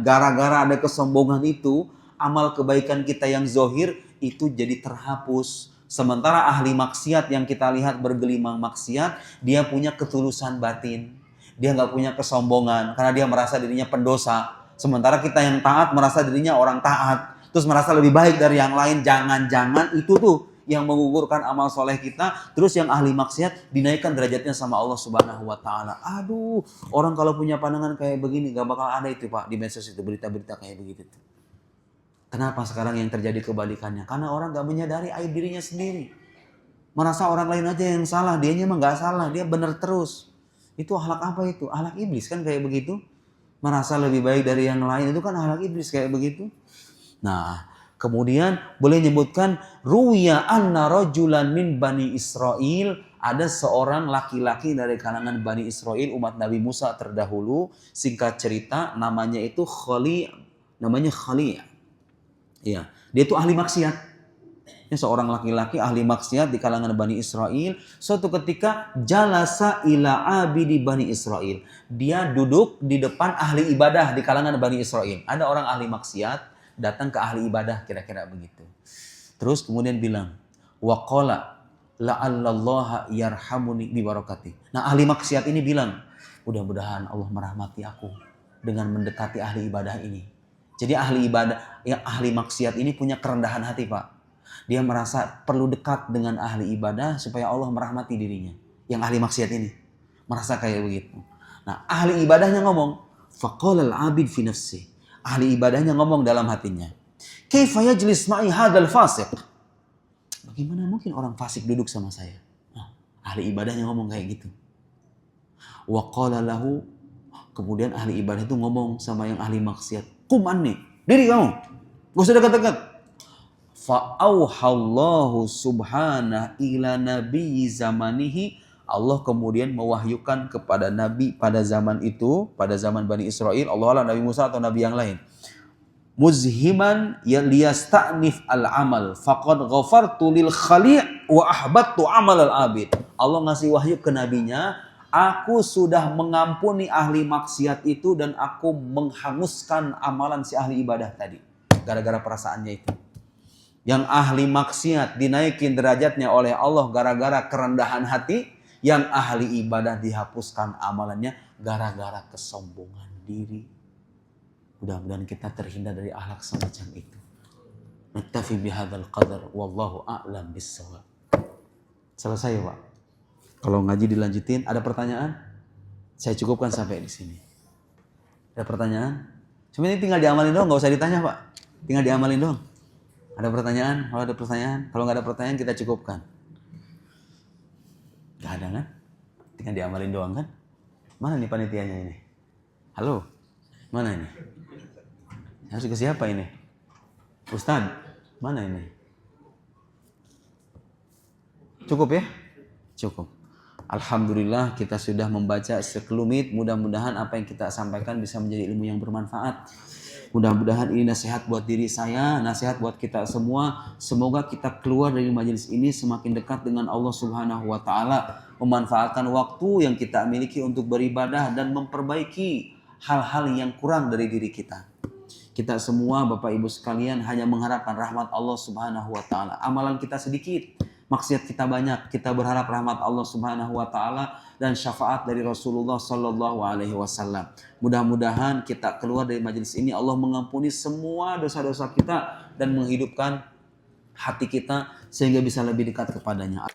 A: gara-gara ada kesombongan itu, amal kebaikan kita yang zohir itu jadi terhapus. Sementara ahli maksiat yang kita lihat bergelimang maksiat, dia punya ketulusan batin. Dia nggak punya kesombongan karena dia merasa dirinya pendosa. Sementara kita yang taat merasa dirinya orang taat, terus merasa lebih baik dari yang lain. Jangan-jangan itu tuh yang menggugurkan amal soleh kita. Terus yang ahli maksiat dinaikkan derajatnya sama Allah Subhanahu wa ta'ala. Aduh, orang kalau punya pandangan kayak begini gak bakal ada itu Pak di medsos itu, berita-berita kayak begitu. Kenapa sekarang yang terjadi kebalikannya? Karena orang gak menyadari aib dirinya sendiri. Merasa orang lain aja yang salah, dianya mah gak salah, dia benar terus. Itu akhlak apa itu? Akhlak iblis kan kayak begitu. Merasa lebih baik dari yang lain itu kan akhlak iblis kayak begitu. Nah, Kemudian boleh menyebutkan ruwiya anna rajulan min Bani Israel, ada seorang laki-laki dari kalangan Bani Israel umat Nabi Musa terdahulu, singkat cerita namanya itu Khali, namanya Khali. Ya, dia itu ahli maksiat. Ini seorang laki-laki ahli maksiat di kalangan Bani Israel. Suatu ketika jalasa ila abidi Bani Israel. Dia duduk di depan ahli ibadah di kalangan Bani Israel. Ada orang ahli maksiat datang ke ahli ibadah, kira-kira begitu. Terus kemudian bilang, waqala la'allallaha yarhamuni bi barakati. Nah, ahli maksiat ini bilang, mudah-mudahan Allah merahmati aku dengan mendekati ahli ibadah ini. Jadi ahli ibadah, yang ahli maksiat ini punya kerendahan hati, Pak. Dia merasa perlu dekat dengan ahli ibadah supaya Allah merahmati dirinya. Yang ahli maksiat ini merasa kayak begitu. Nah, ahli ibadahnya ngomong, faqala al-abid fi nafsi. Ahli ibadahnya ngomong dalam hatinya, kaifa yajlis ma'i hadzal fasiq? Bagaimana mungkin orang fasik duduk sama saya? Nah, ahli ibadahnya ngomong kayak gitu. Wa qala lahu, kemudian ahli ibadah itu ngomong sama yang ahli maksiat, qum anni, diri kamu, gak usah dekat-dekat. Fa'auhallahu subhanahu ila nabiyyi zamanihi. Allah kemudian mewahyukan kepada nabi pada zaman itu, pada zaman Bani Israel, Allah Nabi Musa atau nabi yang lain, muzhiman liyasta'nif al-amal faqad ghafartu lil khali' wa ahbattu amal al-abid. Allah ngasih wahyu ke nabinya, aku sudah mengampuni ahli maksiat itu dan aku menghanguskan amalan si ahli ibadah tadi gara-gara perasaannya itu. Yang ahli maksiat dinaikin derajatnya oleh Allah gara-gara kerendahan hati. Yang ahli ibadah dihapuskan amalannya gara-gara kesombongan diri. Mudah-mudahan kita terhindar dari akhlak semacam itu. Naktafi bihadzal qadar wallahu a'lam bissawab. Selesai, Pak. Kalau ngaji dilanjutin, ada pertanyaan? Saya cukupkan sampai di sini. Ada pertanyaan? Cuma ini tinggal diamalin doang, nggak usah ditanya, Pak. Tinggal diamalin doang. Ada pertanyaan? Kalau ada pertanyaan, kalau nggak ada pertanyaan kita cukupkan. Nggak ada kan? Tinggal diamalin doang kan? Mana nih panitianya ini? Halo? Mana ini? Harus ke siapa ini? Ustadz? Mana ini? Cukup ya? Cukup. Alhamdulillah kita sudah membaca sekelumit. Mudah-mudahan apa yang kita sampaikan bisa menjadi ilmu yang bermanfaat. Mudah-mudahan ini nasihat buat diri saya, nasihat buat kita semua. Semoga kita keluar dari majelis ini semakin dekat dengan Allah Subhanahu wa taala, memanfaatkan waktu yang kita miliki untuk beribadah dan memperbaiki hal-hal yang kurang dari diri kita. Kita semua Bapak Ibu sekalian hanya mengharapkan rahmat Allah Subhanahu wa taala. Amalan kita sedikit, maksiat kita banyak. Kita berharap rahmat Allah Subhanahu wa taala dan syafaat dari Rasulullah sallallahu alaihi wasallam. Mudah-mudahan kita keluar dari majelis ini Allah mengampuni semua dosa-dosa kita dan menghidupkan hati kita sehingga bisa lebih dekat kepadanya.